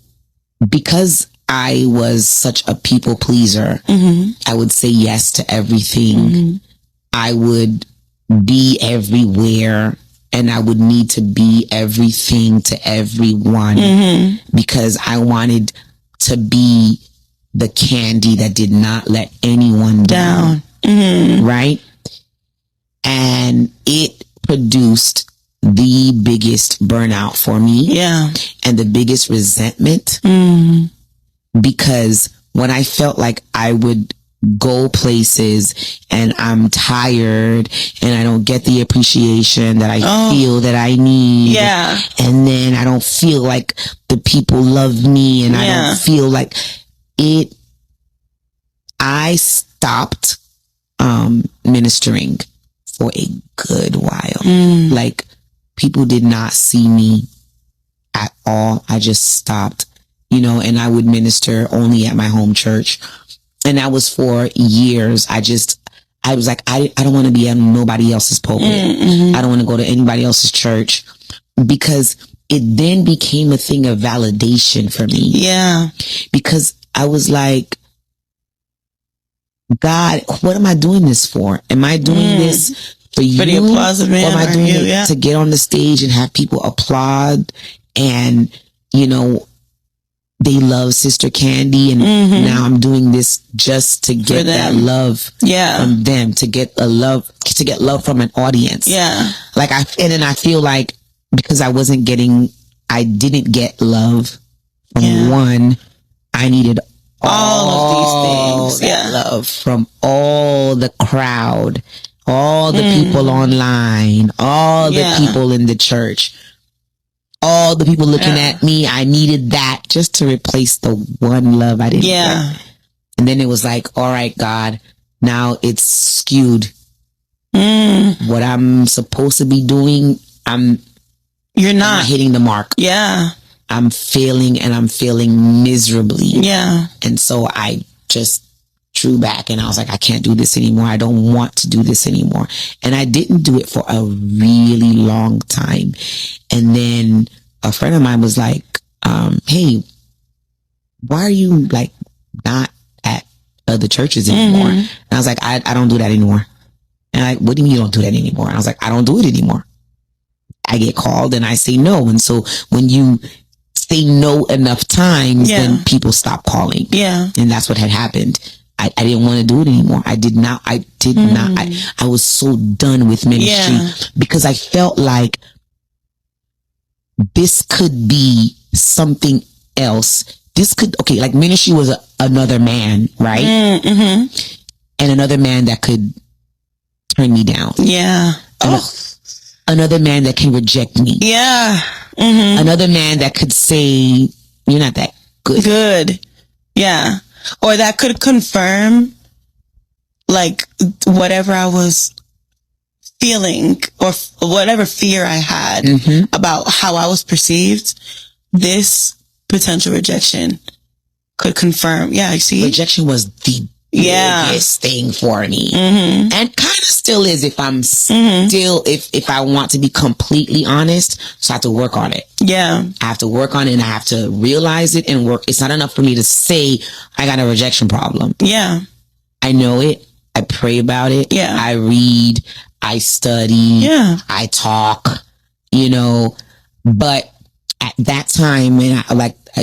because I was such a people pleaser, I would say yes to everything. I would be everywhere, and I would need to be everything to everyone because I wanted to be the candy that did not let anyone down. Right? And it produced the biggest burnout for me. Yeah. And the biggest resentment. Because when I felt like I would go places and I'm tired and I don't get the appreciation that I feel that I need. Yeah. And then I don't feel like the people love me, and I don't feel like it. I stopped ministering for a good while. Like, people did not see me at all. I just stopped, you know, and I would minister only at my home church. And that was for years. I was like, I don't want to be on nobody else's pulpit. I don't want to go to anybody else's church, because it then became a thing of validation for me. Yeah. Because I was like, God, what am I doing this for? Am I doing this for you? For the applause of man, or am I doing it to get on the stage and have people applaud, and, you know, they love Sister Candy, and now I'm doing this just to get that love from them, to get love from an audience. Yeah. Like, and then I feel like because I didn't get love from one, I needed all of these things. Love from all the crowd, all the people online, all the people in the church. all the people looking at me. I needed that just to replace the one love I didn't get. And then it was like, all right, God, now it's skewed. What I'm supposed to be doing, you're not hitting the mark. I'm failing, and I'm failing miserably. And so I just drew back, and I was like, I can't do this anymore. I don't want to do this anymore. And I didn't do it for a really long time. And then a friend of mine was like, hey, why are you like not at other churches anymore? And I was like, I don't do that anymore. And like, what do you mean you don't do that anymore? And I was like, I don't do it anymore. I get called and I say no. And so when you say no enough times, then people stop calling. And that's what had happened. I didn't want to do it anymore. I did not. I was so done with ministry because I felt like this could be something else. This could, like ministry was another man, right? And another man that could turn me down. Another man that can reject me. Another man that could say, you're not that good. Or that could confirm like whatever I was feeling or whatever fear I had about how I was perceived. This potential rejection could confirm. You see? Rejection was the biggest thing for me. And kind of still is if I'm still, if I want to be completely honest. So I have to work on it. I have to work on it, and I have to realize it and work. It's not enough for me to say I got a rejection problem. I know it. I pray about it. I read, I study, I talk, but at that time, and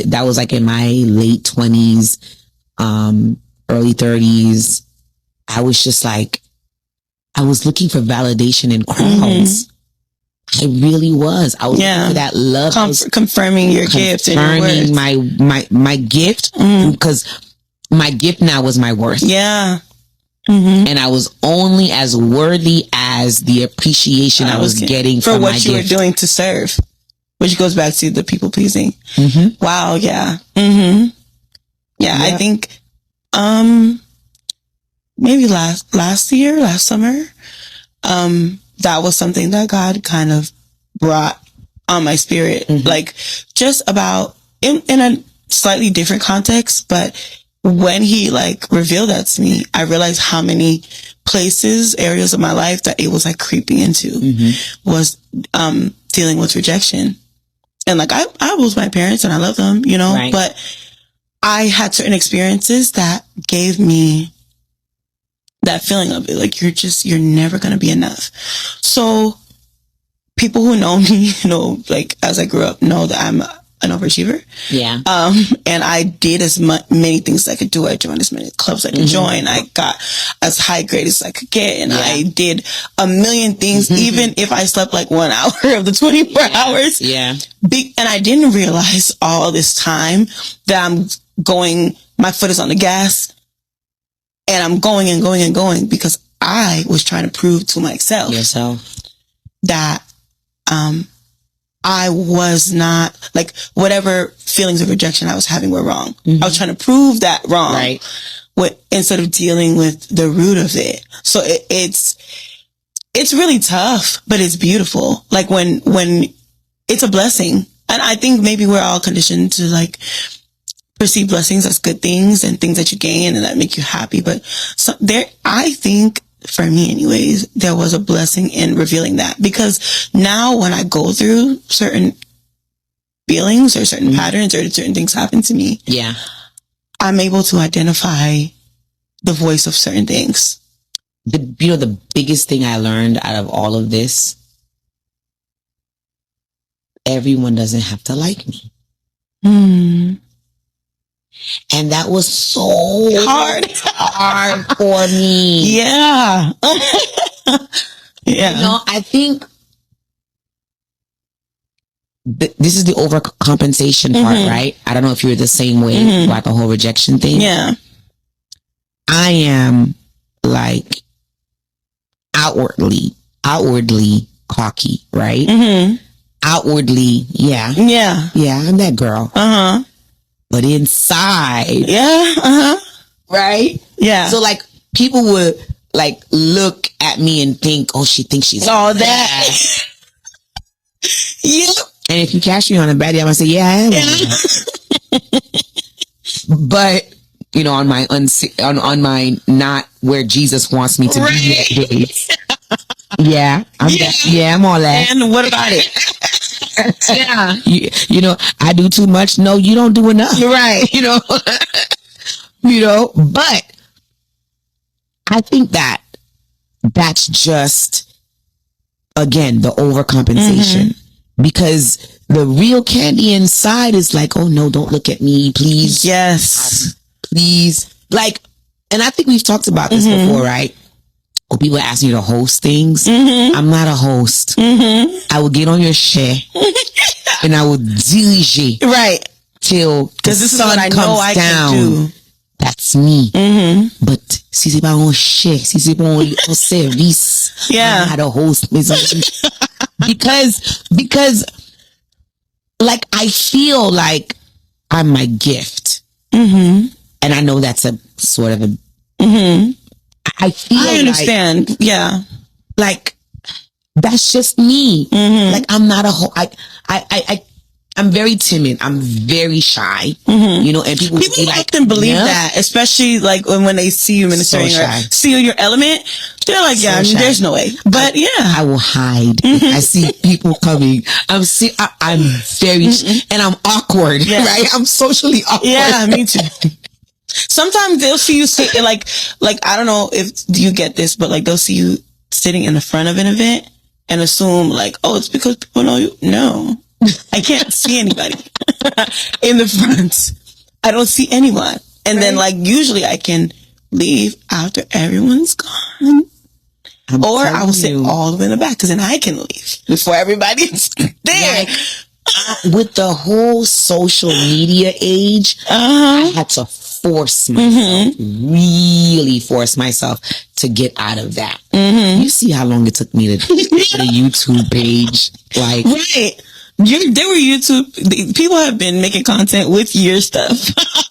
that was like in my late 20s, early 30s, I was just like, I was looking for validation in crowds. I really was. I was looking for that love. Confirming your gift and your worth. My gift, because my gift now was my worth. And I was only as worthy as the appreciation I was getting for what you were doing to serve, which goes back to the people pleasing. Wow. I think maybe last summer, that was something that God kind of brought on my spirit, like just about in a slightly different context, but when he like revealed that to me, I realized how many areas of my life that it was like creeping into was dealing with rejection. And like I was my parents and I love them, but I had certain experiences that gave me that feeling of it. Like you're never going to be enough. So people who know me, like as I grew up, know that I'm an overachiever. And I did as many things as I could do. I joined as many clubs as I could join. I got as high grade as I could get. And I did a million things, even if I slept like 1 hour of the 24 hours. And I didn't realize all this time that my foot is on the gas and I'm going and going and going because I was trying to prove to myself that, I was not like whatever feelings of rejection I was having were wrong. I was trying to prove that wrong, instead of dealing with the root of it. So it's really tough, but it's beautiful. Like when it's a blessing, and I think maybe we're all conditioned to like perceive blessings as good things and things that you gain and that make you happy. But I think, for me anyways, there was a blessing in revealing that, because now when I go through certain feelings or certain patterns or certain things happen to me, I'm able to identify the voice of certain things. The biggest thing I learned out of all of this, everyone doesn't have to like me. And that was so hard for me. I think this is the overcompensation part, right? I don't know if you're the same way about the whole rejection thing. I am like outwardly cocky, right? outwardly, yeah, I'm that girl. But inside, right, So like people would like look at me and think, oh, she thinks she's all that. And if you catch me on a bad day, I'm gonna say, yeah, I am. But you know, on my on my not where Jesus wants me to be days. I'm all that. And what about it? You know, I do too much. No, you don't do enough. You're right. You know, but I think that's just, again, the overcompensation. Because the real candy inside is like, oh no, don't look at me, please. Yes. Please. Like, and I think we've talked about this before, right? Or people ask me to host things. I'm not a host. I will get on your shit and I will dirige till the sun comes down. That's me. But si c'est pas un chef, si c'est pas un service, I'm not a host. Because like I feel like I'm my gift. And I know that's a sort of a I understand. Like, like that's just me. Like I'm not I'm very timid. I'm very shy. You know, and people often like, believe that, especially like when they see you ministering or see your element. They're like, there's no way. But I will hide. I see people coming. I'm very, and I'm awkward, right? I'm socially awkward. Yeah, me too. Sometimes they'll see you sit like I don't know if you get this, but like they'll see you sitting in the front of an event and assume like, oh, it's because people know you. No, I can't see anybody in the front. I don't see anyone. And then like usually I can leave after everyone's gone. Or I will sit all the way in the back because then I can leave before everybody's there. Like, with the whole social media age, I had to force myself, really force myself to get out of that. You see how long it took me to the YouTube page? Like, there were YouTube people have been making content with your stuff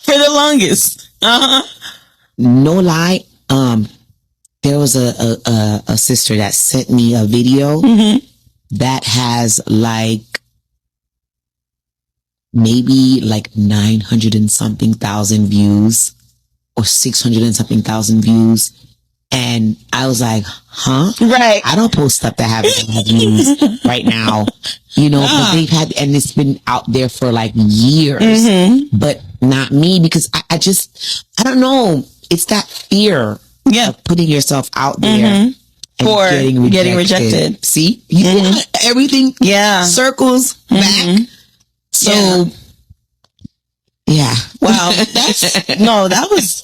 for the longest. No lie. There was a sister that sent me a video that has like maybe like 900 and something thousand views or 600 and something thousand views. And I was like, huh? Right. I don't post stuff that have views right now, you know, but they've had, and it's been out there for like years, but not me because I don't know. It's that fear of putting yourself out there and for getting rejected. See, everything circles back. So, wow, that was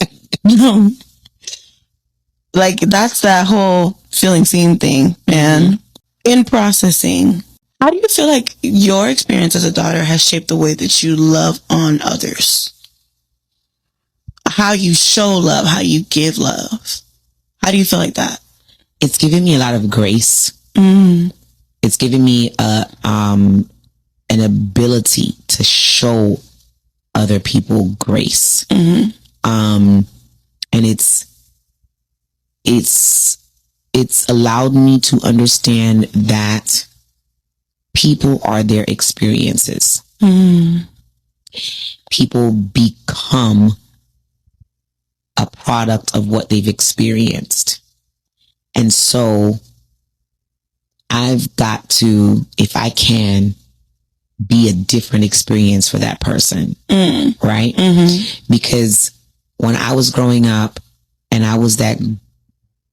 like, that's that whole feeling seen thing. And in processing, how do you feel like your experience as a daughter has shaped the way that you love on others? How you show love, how you give love. How do you feel like that? It's given me a lot of grace. It's given me an ability to show other people grace. And it's allowed me to understand that people are their experiences. People become a product of what they've experienced. And so I've got to, if I can, be a different experience for that person. Right? Because when I was growing up and I was that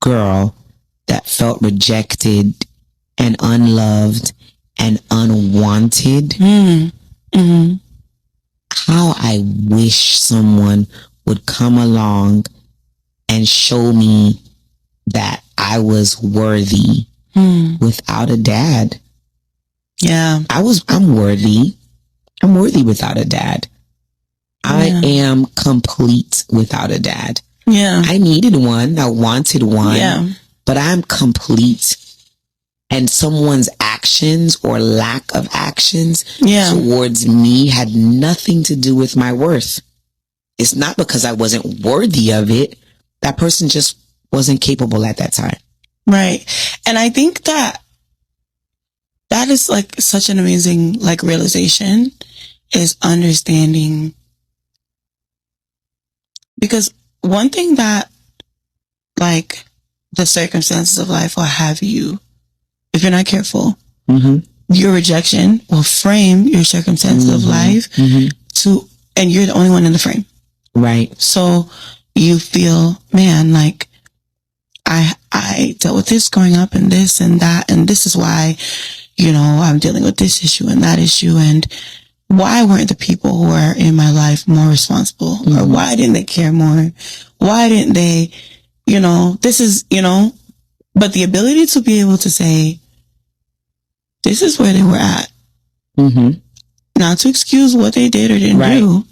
girl that felt rejected and unloved and unwanted, how I wish someone would come along and show me that I was worthy without a dad. Yeah. I'm worthy. I'm worthy without a dad. I am complete without a dad. Yeah. I needed one. I wanted one. Yeah. But I'm complete. And someone's actions or lack of actions towards me had nothing to do with my worth. It's not because I wasn't worthy of it. That person just wasn't capable at that time. Right. And I think that is like such an amazing like realization, is understanding. Because one thing that like the circumstances of life will have you, if you're not careful, your rejection will frame your circumstances of life and you're the only one in the frame. Right. So you feel, man, like I dealt with this growing up and this and that, and this is why, you know, I'm dealing with this issue and that issue, and why weren't the people who are in my life more responsible? Or why didn't they care more? Why didn't they, you know, this is, you know, but the ability to be able to say, this is where they were at. Not to excuse what they did or didn't do,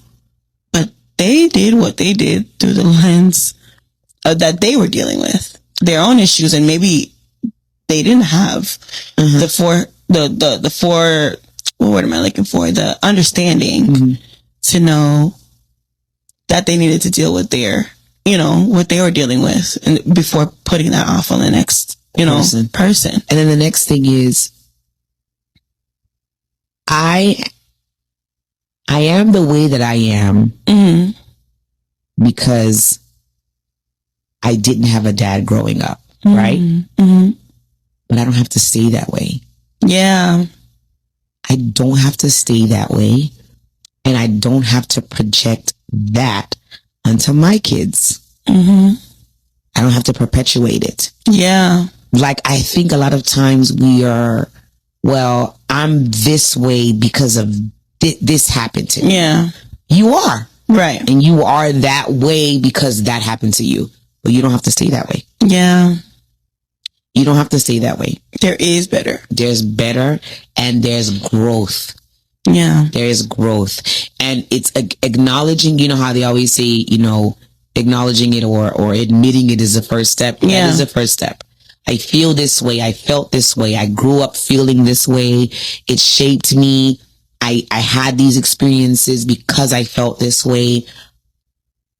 but they did what they did through the lens that they were dealing with, their own issues, and maybe they didn't have the what word am I looking for? The understanding to know that they needed to deal with their, you know, what they were dealing with, and before putting that off on the next, you know, person. And then the next thing is, I am the way that I am because I didn't have a dad growing up, right? But I don't have to stay that way. Yeah. I don't have to stay that way. And I don't have to project that onto my kids. I don't have to perpetuate it. Yeah. Like, I think a lot of times we are, well, I'm this way because of this happened to me. Yeah. You are. Right. And you are that way because that happened to you. But you don't have to stay that way. Yeah. You don't have to stay that way. There is better. There's better, and there's growth. Yeah. There is growth. And it's acknowledging, you know how they always say, you know, acknowledging it or admitting it is the first step. Yeah. That is the first step. I feel this way. I felt this way. I grew up feeling this way. It shaped me. I had these experiences because I felt this way.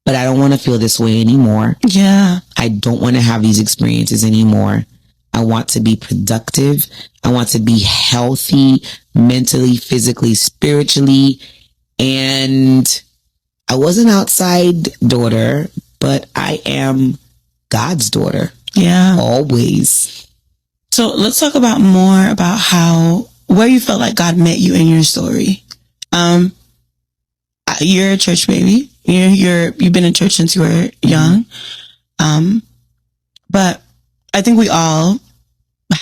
But I don't want to feel this way anymore. Yeah. I don't want to have these experiences anymore. I want to be productive. I want to be healthy, mentally, physically, spiritually. And I was an outside daughter, but I am God's daughter. Yeah. Always. So let's talk about more about where you felt like God met you in your story. You're a church baby. You've been in church since you were young. But I think we all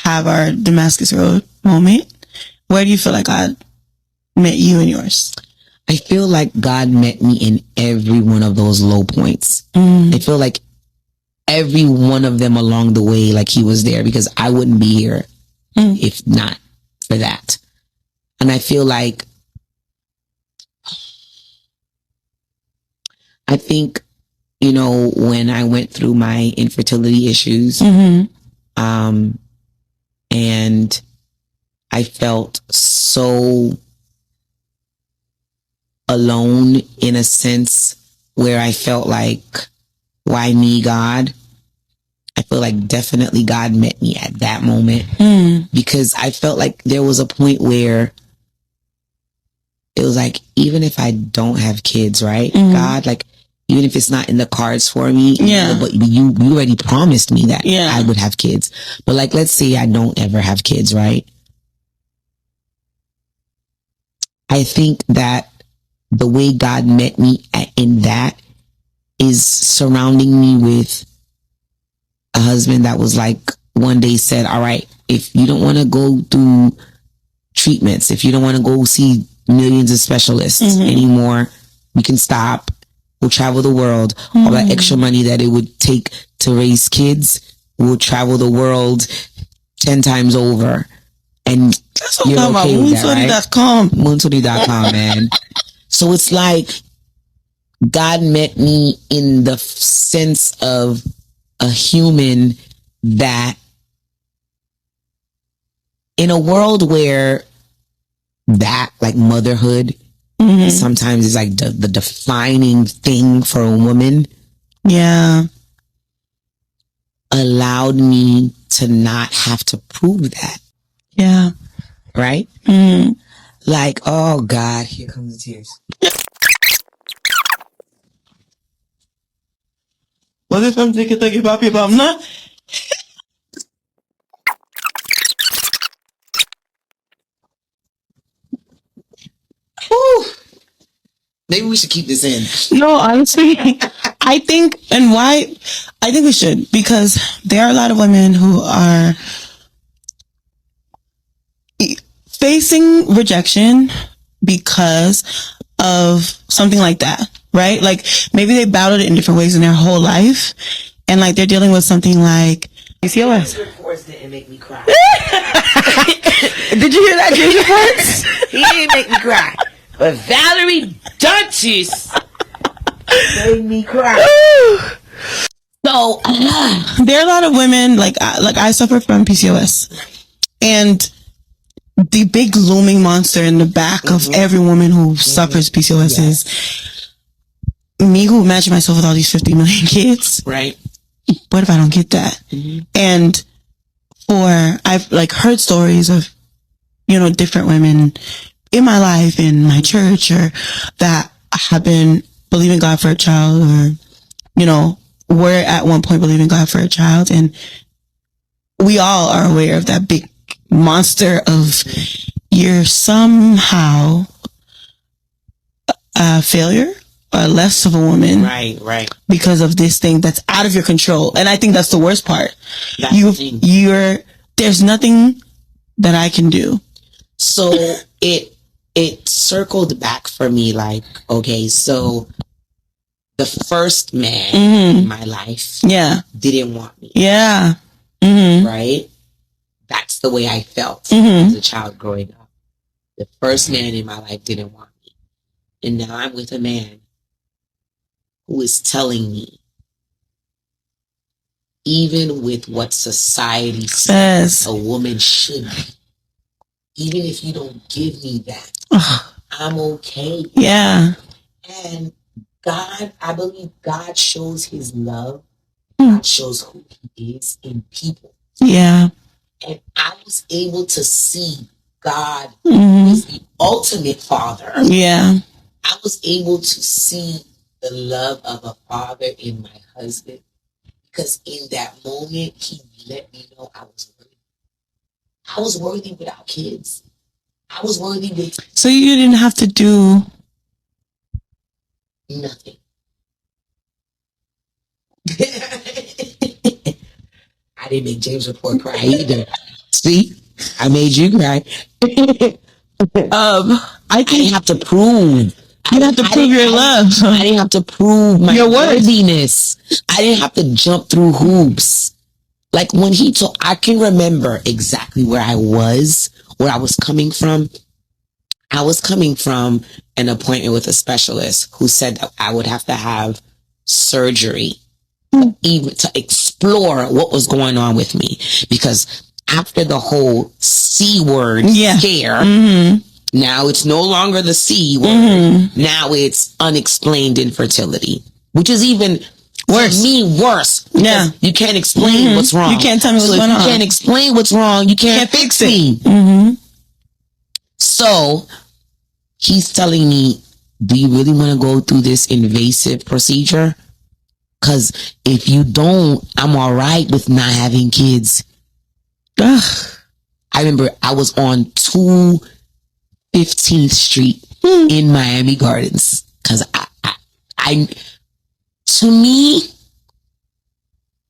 have our Damascus Road moment. Where do you feel like God met you in yours? I feel like God met me in every one of those low points. I feel like every one of them along the way, like he was there, because I wouldn't be here if not for that. And I feel like, I think, you know, when I went through my infertility issues, and I felt so alone in a sense where I felt like, why me, God? I feel like definitely God met me at that moment because I felt like there was a point where it was like, even if I don't have kids, right? God, like, even if it's not in the cards for me, but you already promised me that I would have kids. But like, let's say I don't ever have kids, right? I think that the way God met me in that is surrounding me with a husband that was like, one day said, all right, if you don't want to go through treatments, if you don't want to go see millions of specialists anymore, we can stop. We'll travel the world. All that extra money that it would take to raise kids, we'll travel the world 10 times over. And that's what I'm talking about. Moonstudy.com. Moonstudy.com, man. So it's like God met me in the sense of a human that in a world where that, like, motherhood sometimes is like the defining thing for a woman. Yeah. Allowed me to not have to prove that. Yeah. Right? Like, oh God, here comes the tears. What if I'm thinking papi bamna? Maybe we should keep this in. No, honestly, I think we should, because there are a lot of women who are facing rejection because of something like that, right? Like, maybe they battled it in different ways in their whole life, and like they're dealing with something like PCOS. These reports didn't make me cry. Did you hear that, James reports? He didn't make me cry. But Valerie Dantus made me cry. So there are a lot of women, like I suffer from PCOS, and the big looming monster in the back of every woman who suffers PCOS is me, who imagine myself with all these 50 million kids. Right. What if I don't get that? And I've like heard stories of, you know, different women in my life, in my church, or that have been believing God for a child, or, you know, were at one point believing God for a child. And we all are aware of that big monster of, you're somehow a failure or less of a woman. Right. Because of this thing that's out of your control. And I think that's the worst part. There's nothing that I can do. So it circled back for me, like, okay, so the first man in my life didn't want me. Yeah. Right? That's the way I felt as a child growing up. The first man in my life didn't want me. And now I'm with a man who is telling me, even with what society says a woman should be, even if you don't give me that, I'm okay. Yeah. And God, I believe God shows his love. God shows who he is in people. Yeah. And I was able to see God is the ultimate father. Yeah. I was able to see the love of a father in my husband, because in that moment, he let me know I was worthy. I was worthy without kids. I was worthy with... So you didn't have to do... nothing. I didn't make James Report cry either. See? I made you cry. I didn't have to prove. You didn't have to prove your love. I didn't have to prove my worthiness. I didn't have to jump through hoops. Like when he told, I can remember exactly where I was coming from. I was coming from an appointment with a specialist who said that I would have to have surgery even to explore what was going on with me, because after the whole C word scare, now it's no longer the C word. Now it's unexplained infertility, which is even worse. To me, worse. Yeah, you can't explain what's wrong. You can't tell me what's going on. You can't explain what's wrong. You can't fix me. So he's telling me, do you really want to go through this invasive procedure? Because if you don't, I'm all right with not having kids. I remember I was on 215th Street in Miami Gardens. Because I to me,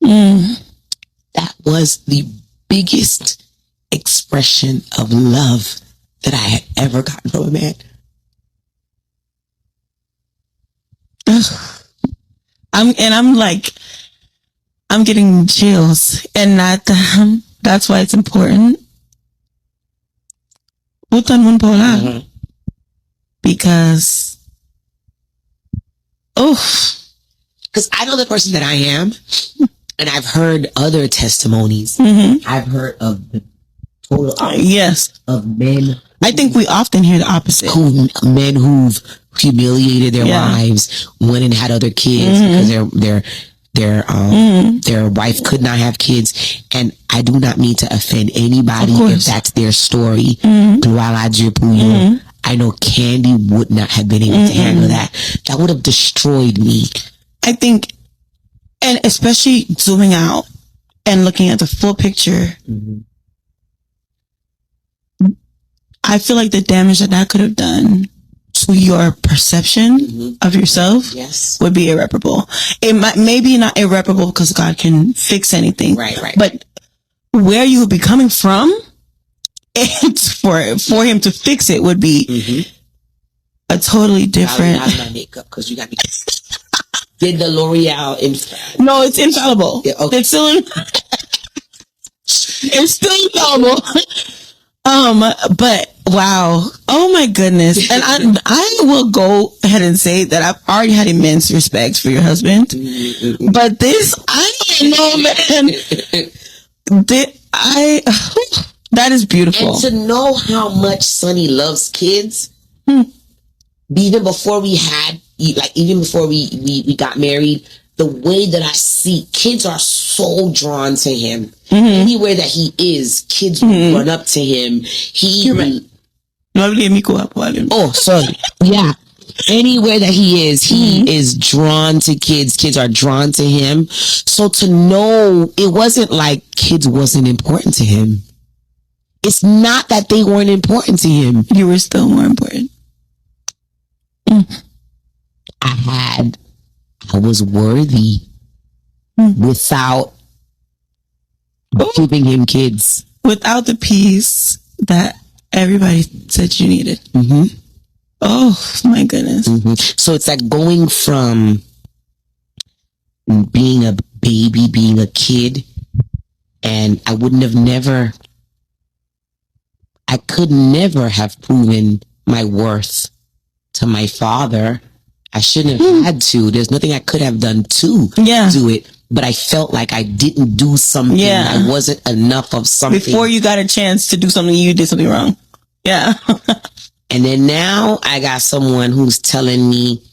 that was the biggest expression of love that I had ever gotten from a man. I'm getting chills, and that's why it's important. Because I know the person that I am, and I've heard other testimonies. I've heard of the total opposite. Yes. Of men. I think we often hear the opposite. Men who've humiliated their wives, went and had other kids because their wife could not have kids. And I do not mean to offend anybody if that's their story. I know Candy would not have been able to handle that. That would have destroyed me. I think, and especially zooming out and looking at the full picture, I feel like the damage that could have done to your perception of yourself would be irreparable. It might, maybe not irreparable because God can fix anything. Right. But where you would be coming from, it's for him to fix it would be a totally different. How's my makeup? Because you got me. Did the L'Oreal No, it's infallible. Yeah, okay. It's still infallible. But wow, oh my goodness. And I will go ahead and say that I've already had immense respect for your husband, but this, I don't know, man. That is beautiful. And to know how much Sonny loves kids, even before we had, even before we got married, the way that I see kids are so drawn to him. Anywhere that he is, kids run up to him. Oh, sorry. Yeah. Anywhere that he is drawn to kids. Kids are drawn to him. So to know, it wasn't like kids wasn't important to him. It's not that they weren't important to him. You were still more important. I was worthy without giving him kids. Without the peace that everybody said you needed. Oh my goodness. So it's like going from being a baby, being a kid, and I could never have proven my worth to my father. I shouldn't have had to. There's nothing I could have done to do it. But I felt like I didn't do something. I wasn't enough of something. Before you got a chance to do something, you did something wrong. Yeah. And then now I got someone who's telling me,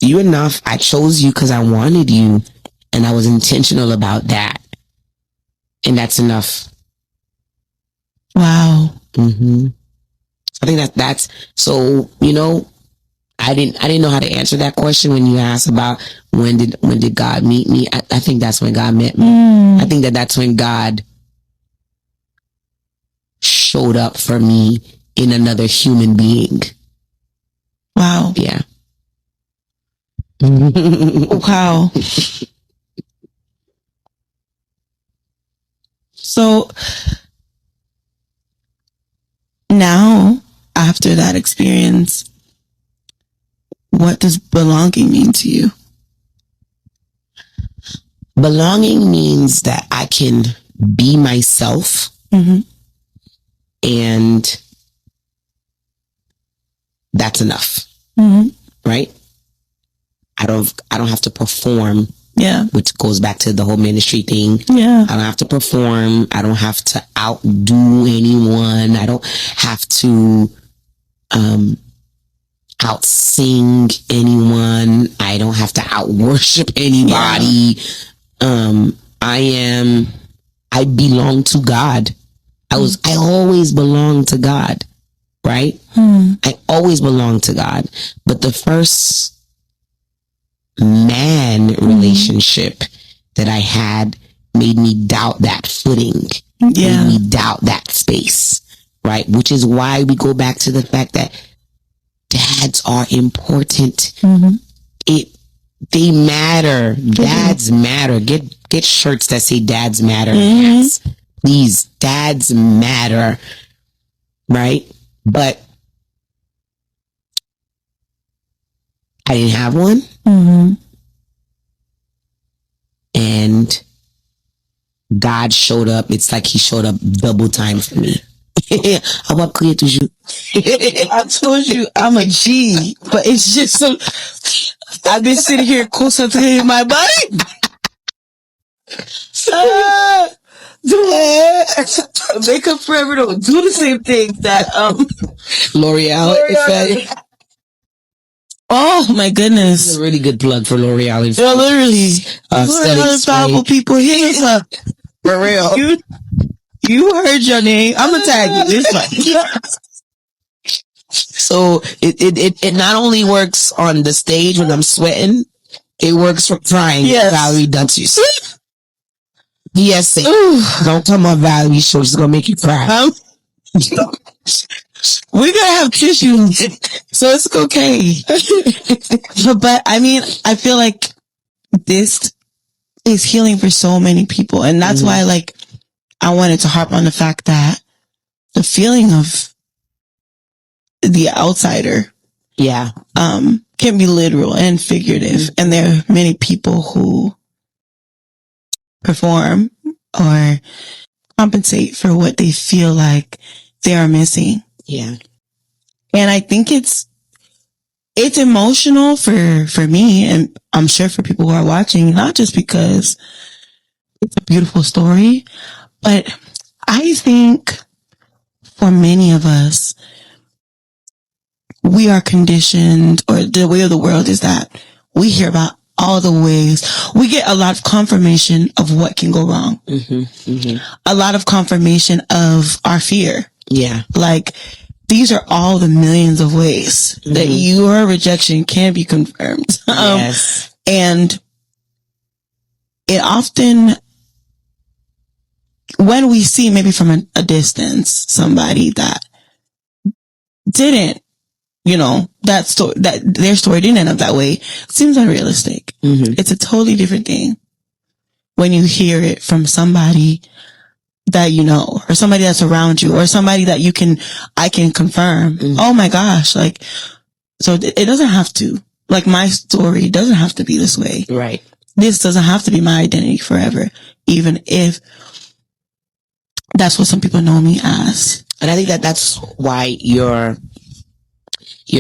you're enough. I chose you because I wanted you. And I was intentional about that. And that's enough. Wow. I think that's so, I didn't know how to answer that question when you asked about when did God meet me. I think that's when God met me. I think that's when God showed up for me in another human being. Wow. Yeah. Wow. So now, after that experience, what does belonging mean to you? Belonging means that I can be myself and that's enough. Right? I don't have to perform. Yeah. Which goes back to the whole ministry thing. Yeah. I don't have to perform. I don't have to outdo anyone. I don't have to out-sing anyone. I don't have to out-worship anybody. I belong to God. I always belong to God, right? I always belong to God. But the first man relationship that I had made me doubt that footing. Made me doubt that space, right? Which is why we go back to the fact that dads are important. They matter. Dads matter. Get shirts that say dads matter. Yes. Please, dads matter. Right? But I didn't have one. And God showed up. It's like he showed up double time for me. I told you I'm a G, but it's just so I've been sitting here concentrating my body. Makeup Forever don't do the same thing that L'Oreal. Oh my goodness! It's a really good plug for L'Oreal. Yeah, literally. L'Oreal powerful people here. For real. You heard your name. I'm gonna tag you. It's fine. So it not only works on the stage when I'm sweating, it works for crying. Yes. Valerie Dantus. Yes, don't come on Valerie's show. She's gonna make you cry. We're gonna have tissues, so it's okay. But I mean, I feel like this is healing for so many people, and that's why, like, I wanted to harp on the fact that the feeling of the outsider, can be literal and figurative, and there are many people who perform or compensate for what they feel like they are missing. Yeah. And I think it's emotional for me, and I'm sure for people who are watching, not just because it's a beautiful story, but I think for many of us, we are conditioned, or the way of the world is that we hear about all the ways. We get a lot of confirmation of what can go wrong. A lot of confirmation of our fear. Yeah. Like, these are all the millions of ways that your rejection can be confirmed. Yes. And it often, when we see maybe from a distance, somebody that didn't, that their story didn't end up that way, it seems unrealistic. It's a totally different thing when you hear it from somebody that you know, or somebody that's around you, or somebody that I can confirm. Oh my gosh. Like, so it doesn't have to, like, my story doesn't have to be this way. Right. This doesn't have to be my identity forever, even if that's what some people know me as. And I think that's why your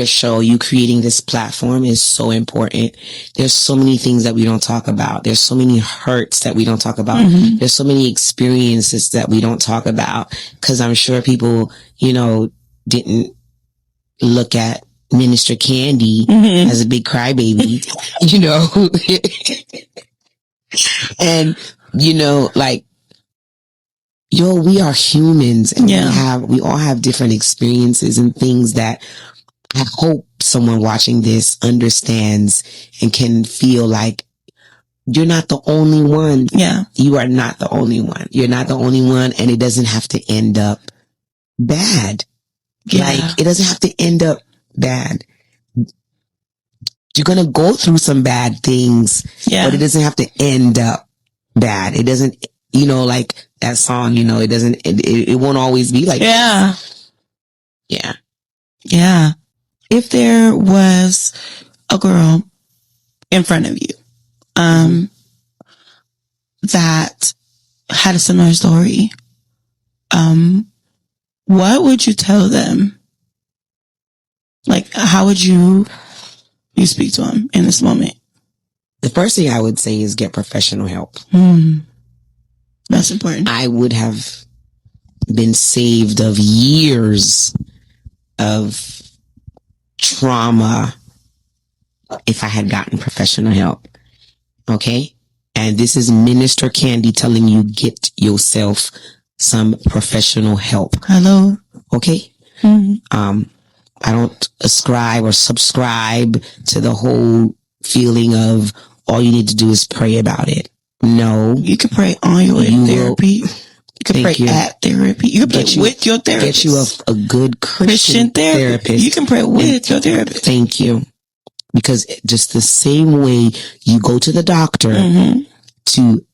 show, you creating this platform, is so important. There's so many things that we don't talk about. There's so many hurts that we don't talk about. There's so many experiences that we don't talk about, because I'm sure people, didn't look at Minister Candy as a big crybaby, and, like, we are humans, and we all have different experiences and things that I hope someone watching this understands and can feel like you're not the only one. Yeah. You are not the only one. You're not the only one, and it doesn't have to end up bad. Yeah. Like, it doesn't have to end up bad. You're going to go through some bad things, but it doesn't have to end up bad. It doesn't, like that song, it won't always be like this. Yeah. Yeah. If there was a girl in front of you, that had a similar story, what would you tell them? Like, how would you speak to them in this moment? The first thing I would say is get professional help. That's important. I would have been saved of years of trauma if I had gotten professional help. Okay? And this is Minister Candy telling you, get yourself some professional help. Hello. Okay? I don't ascribe or subscribe to the whole feeling of all you need to do is pray about it. No. You can pray on your way to therapy. You can pray at therapy. You can pray with your therapist. Get you a good Christian therapist. You can pray with your therapist. Thank you. Because just the same way you go to the doctor to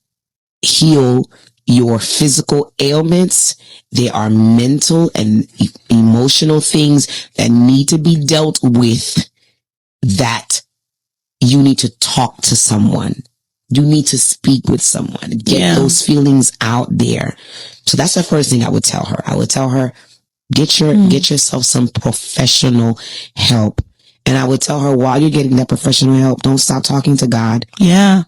heal your physical ailments, there are mental and emotional things that need to be dealt with, that you need to talk to someone. You need to speak with someone. Get those feelings out there. So that's the first thing I would tell her. I would tell her, get yourself some professional help. And I would tell her, while you're getting that professional help, don't stop talking to God. Yeah.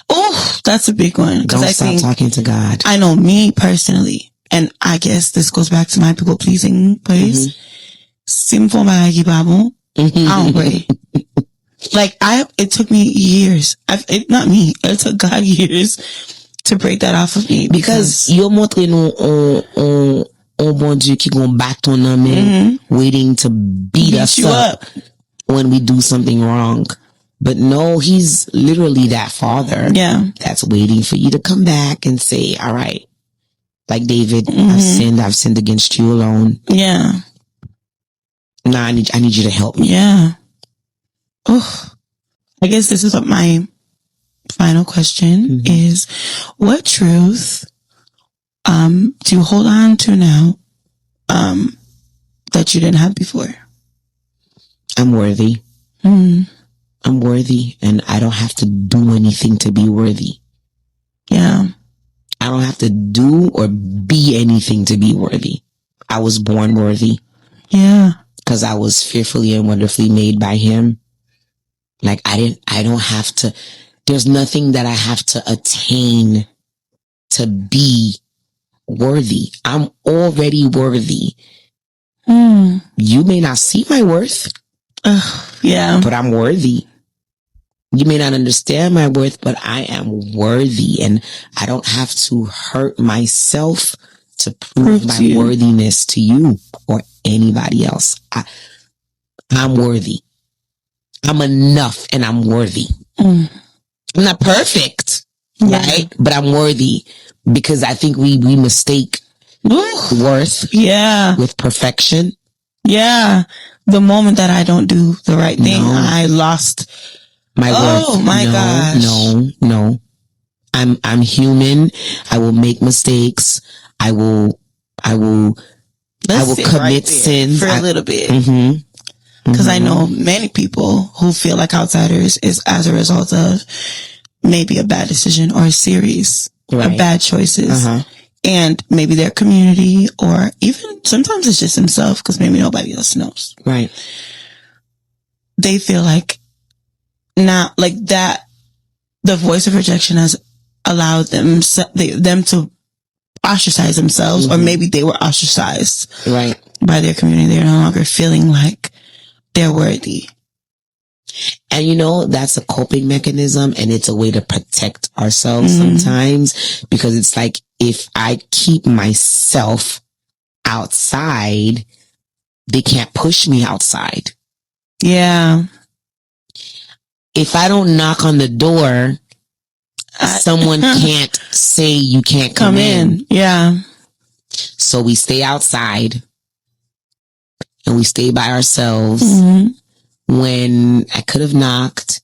Oh, That's a big one. Don't stop talking to God. I know me personally, and I guess this goes back to my people pleasing place. Simple Maggie Bible. I don't pray. Like it took me years. It took God years to break that off of me because yo montre nou on bon Dieu qui gon baton nan men, waiting to beat us up when we do something wrong. But no, he's literally that father. Yeah. That's waiting for you to come back and say, all right, like David, I've sinned against you alone. Yeah. Nah, I need you to help me. Yeah. Oh, I guess this is what my final question is. What truth, do you hold on to now, that you didn't have before? I'm worthy. I'm worthy, and I don't have to do anything to be worthy. Yeah. I don't have to do or be anything to be worthy. I was born worthy. Yeah. Because I was fearfully and wonderfully made by him. Like I don't have to, there's nothing that I have to attain to be worthy. I'm already worthy. You may not see my worth. Yeah. But I'm worthy. You may not understand my worth, but I am worthy, and I don't have to hurt myself to prove my worthiness to you or anybody else. I'm worthy. I'm enough, and I'm worthy. I'm not perfect, right? But I'm worthy, because I think we mistake worth with perfection. Yeah. The moment that I don't do the right thing, I lost my worth. Oh my gosh. No. I'm human. I will make mistakes. I will commit sins for a little bit. Because I know many people who feel like outsiders is as a result of maybe a bad decision or a series of bad choices. And maybe their community, or even sometimes it's just himself, because maybe nobody else knows. Right. They feel like not like that. The voice of rejection has allowed them to ostracize themselves, or maybe they were ostracized by their community. They're no longer feeling like they're worthy. And that's a coping mechanism, and it's a way to protect ourselves sometimes, because it's like, if I keep myself outside, they can't push me outside. Yeah. If I don't knock on the door, someone can't say you can't come in. Yeah. So we stay outside, and we stay by ourselves. When I could have knocked,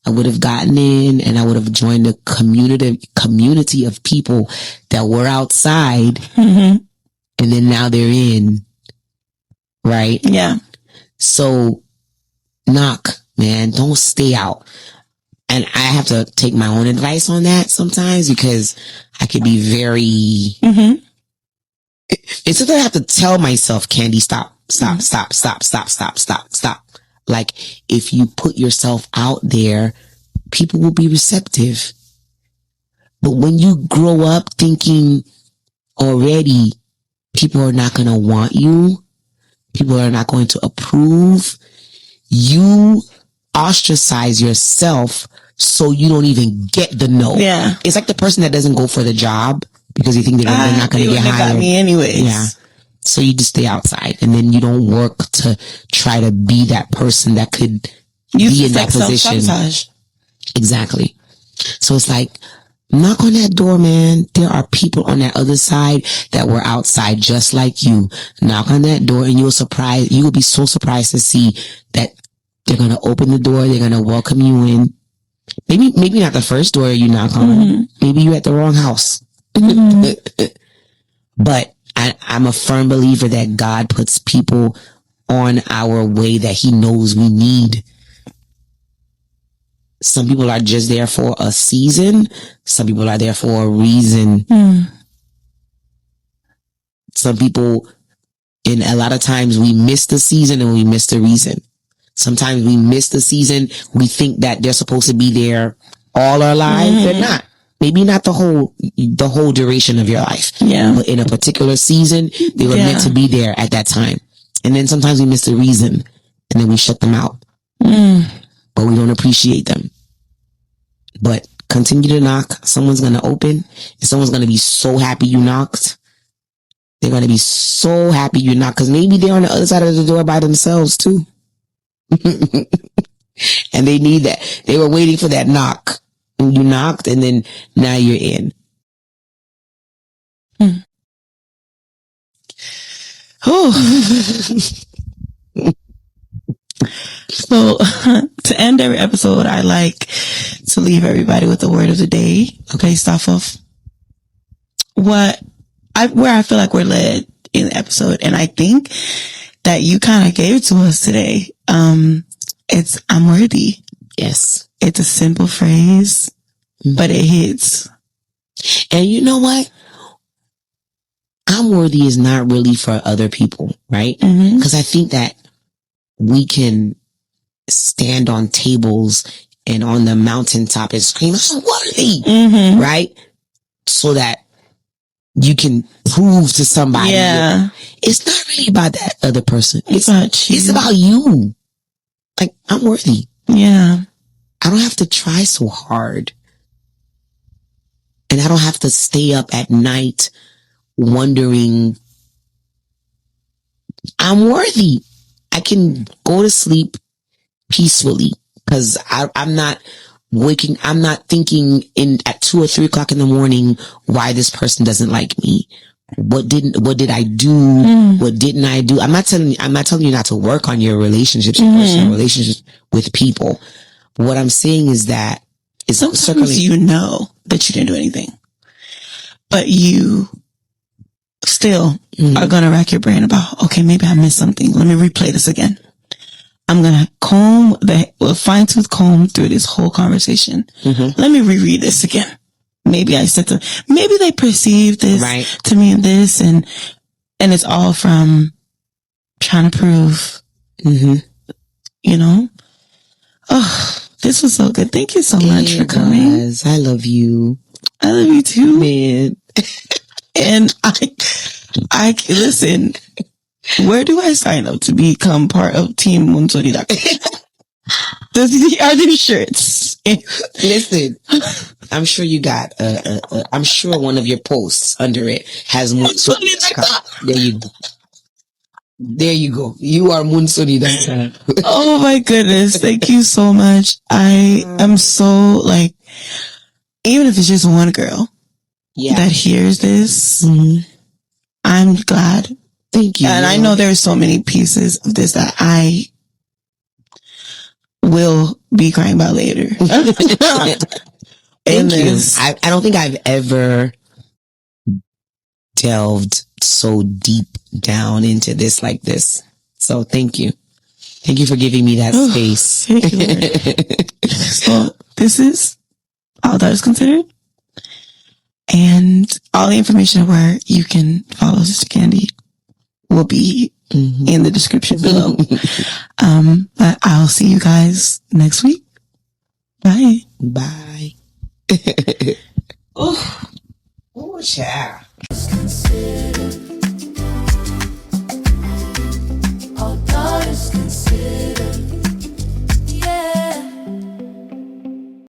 I would have gotten in, and I would have joined a community of people that were outside, and then now they're in. Right? Yeah. So knock, man. Don't stay out. And I have to take my own advice on that sometimes, because I could be very... It's something I have to tell myself, Candy, stop. Like, if you put yourself out there, people will be receptive. But when you grow up thinking already people are not going to want you, people are not going to approve, you ostracize yourself so you don't even get the no. Yeah. It's like the person that doesn't go for the job because they think they're not going to get hired. Got me anyways. Yeah. So you just stay outside, and then you don't work to try to be that person that could be in that position. Self-sabotage. Exactly. So it's like, knock on that door, man. There are people on that other side that were outside just like you. Knock on that door, and you will be so surprised to see that they're going to open the door. They're going to welcome you in. Maybe not the first door you knock on. Maybe you're at the wrong house. But I'm a firm believer that God puts people on our way that he knows we need. Some people are just there for a season. Some people are there for a reason. Some people, and a lot of times we miss the season and we miss the reason. Sometimes we miss the season. We think that they're supposed to be there all our lives. They're not. Maybe not the whole duration of your life. Yeah. But in a particular season, they were meant to be there at that time. And then sometimes we miss the reason and then we shut them out. But we don't appreciate them. But continue to knock. Someone's going to open and someone's going to be so happy you knocked. They're going to be so happy you knocked because maybe they're on the other side of the door by themselves too. And they need that. They were waiting for that knock. And you knocked and then now you're in. So to end every episode, I like to leave everybody with the word of the day based off of where I feel like we're led in the episode. And I think that you kind of gave it to us today. It's I'm worthy. Yes. It's a simple phrase, but it hits. And you know what? I'm worthy is not really for other people, right? Because I think that we can stand on tables and on the mountaintop and scream, I'm worthy, right? So that you can prove to somebody. Yeah. It's not really about that other person. It's about you. It's about you. Like, I'm worthy. Yeah. I don't have to try so hard. And I don't have to stay up at night wondering, I'm worthy. I can go to sleep peacefully because I'm not thinking at 2 or 3 o'clock in the morning why this person doesn't like me. What did I do? What didn't I do? I'm not telling you not to work on your relationships, your personal relationships with people. But what I'm saying is that sometimes you know that you didn't do anything, but you still are going to rack your brain about, okay, maybe I missed something. Let me replay this again. I'm going to fine tooth comb through this whole conversation. Let me reread this again. Maybe maybe they perceived this to me and this, and it's all from trying to prove, you know? Oh, this was so good. Thank you so much for coming. I love you. I love you too, man. And I listen. Where do I sign up to become part of Team Munsori? Are these shirts? Listen, I'm sure you got. I'm sure one of your posts under it has Munsori. There you go. You are Munsori. Oh my goodness! Thank you so much. I am so like, even if it's just one girl that hears this, I'm glad. Thank you. And I know there's so many pieces of this that I will be crying about later. Thank you. I don't think I've ever delved so deep down into this like this. So thank you. Thank you for giving me that space. Thank you. So this is All Daughters Considered. And all the information of where you can follow Sister Candy will be in the description below. But I'll see you guys next week. Bye. Bye. Oh, child.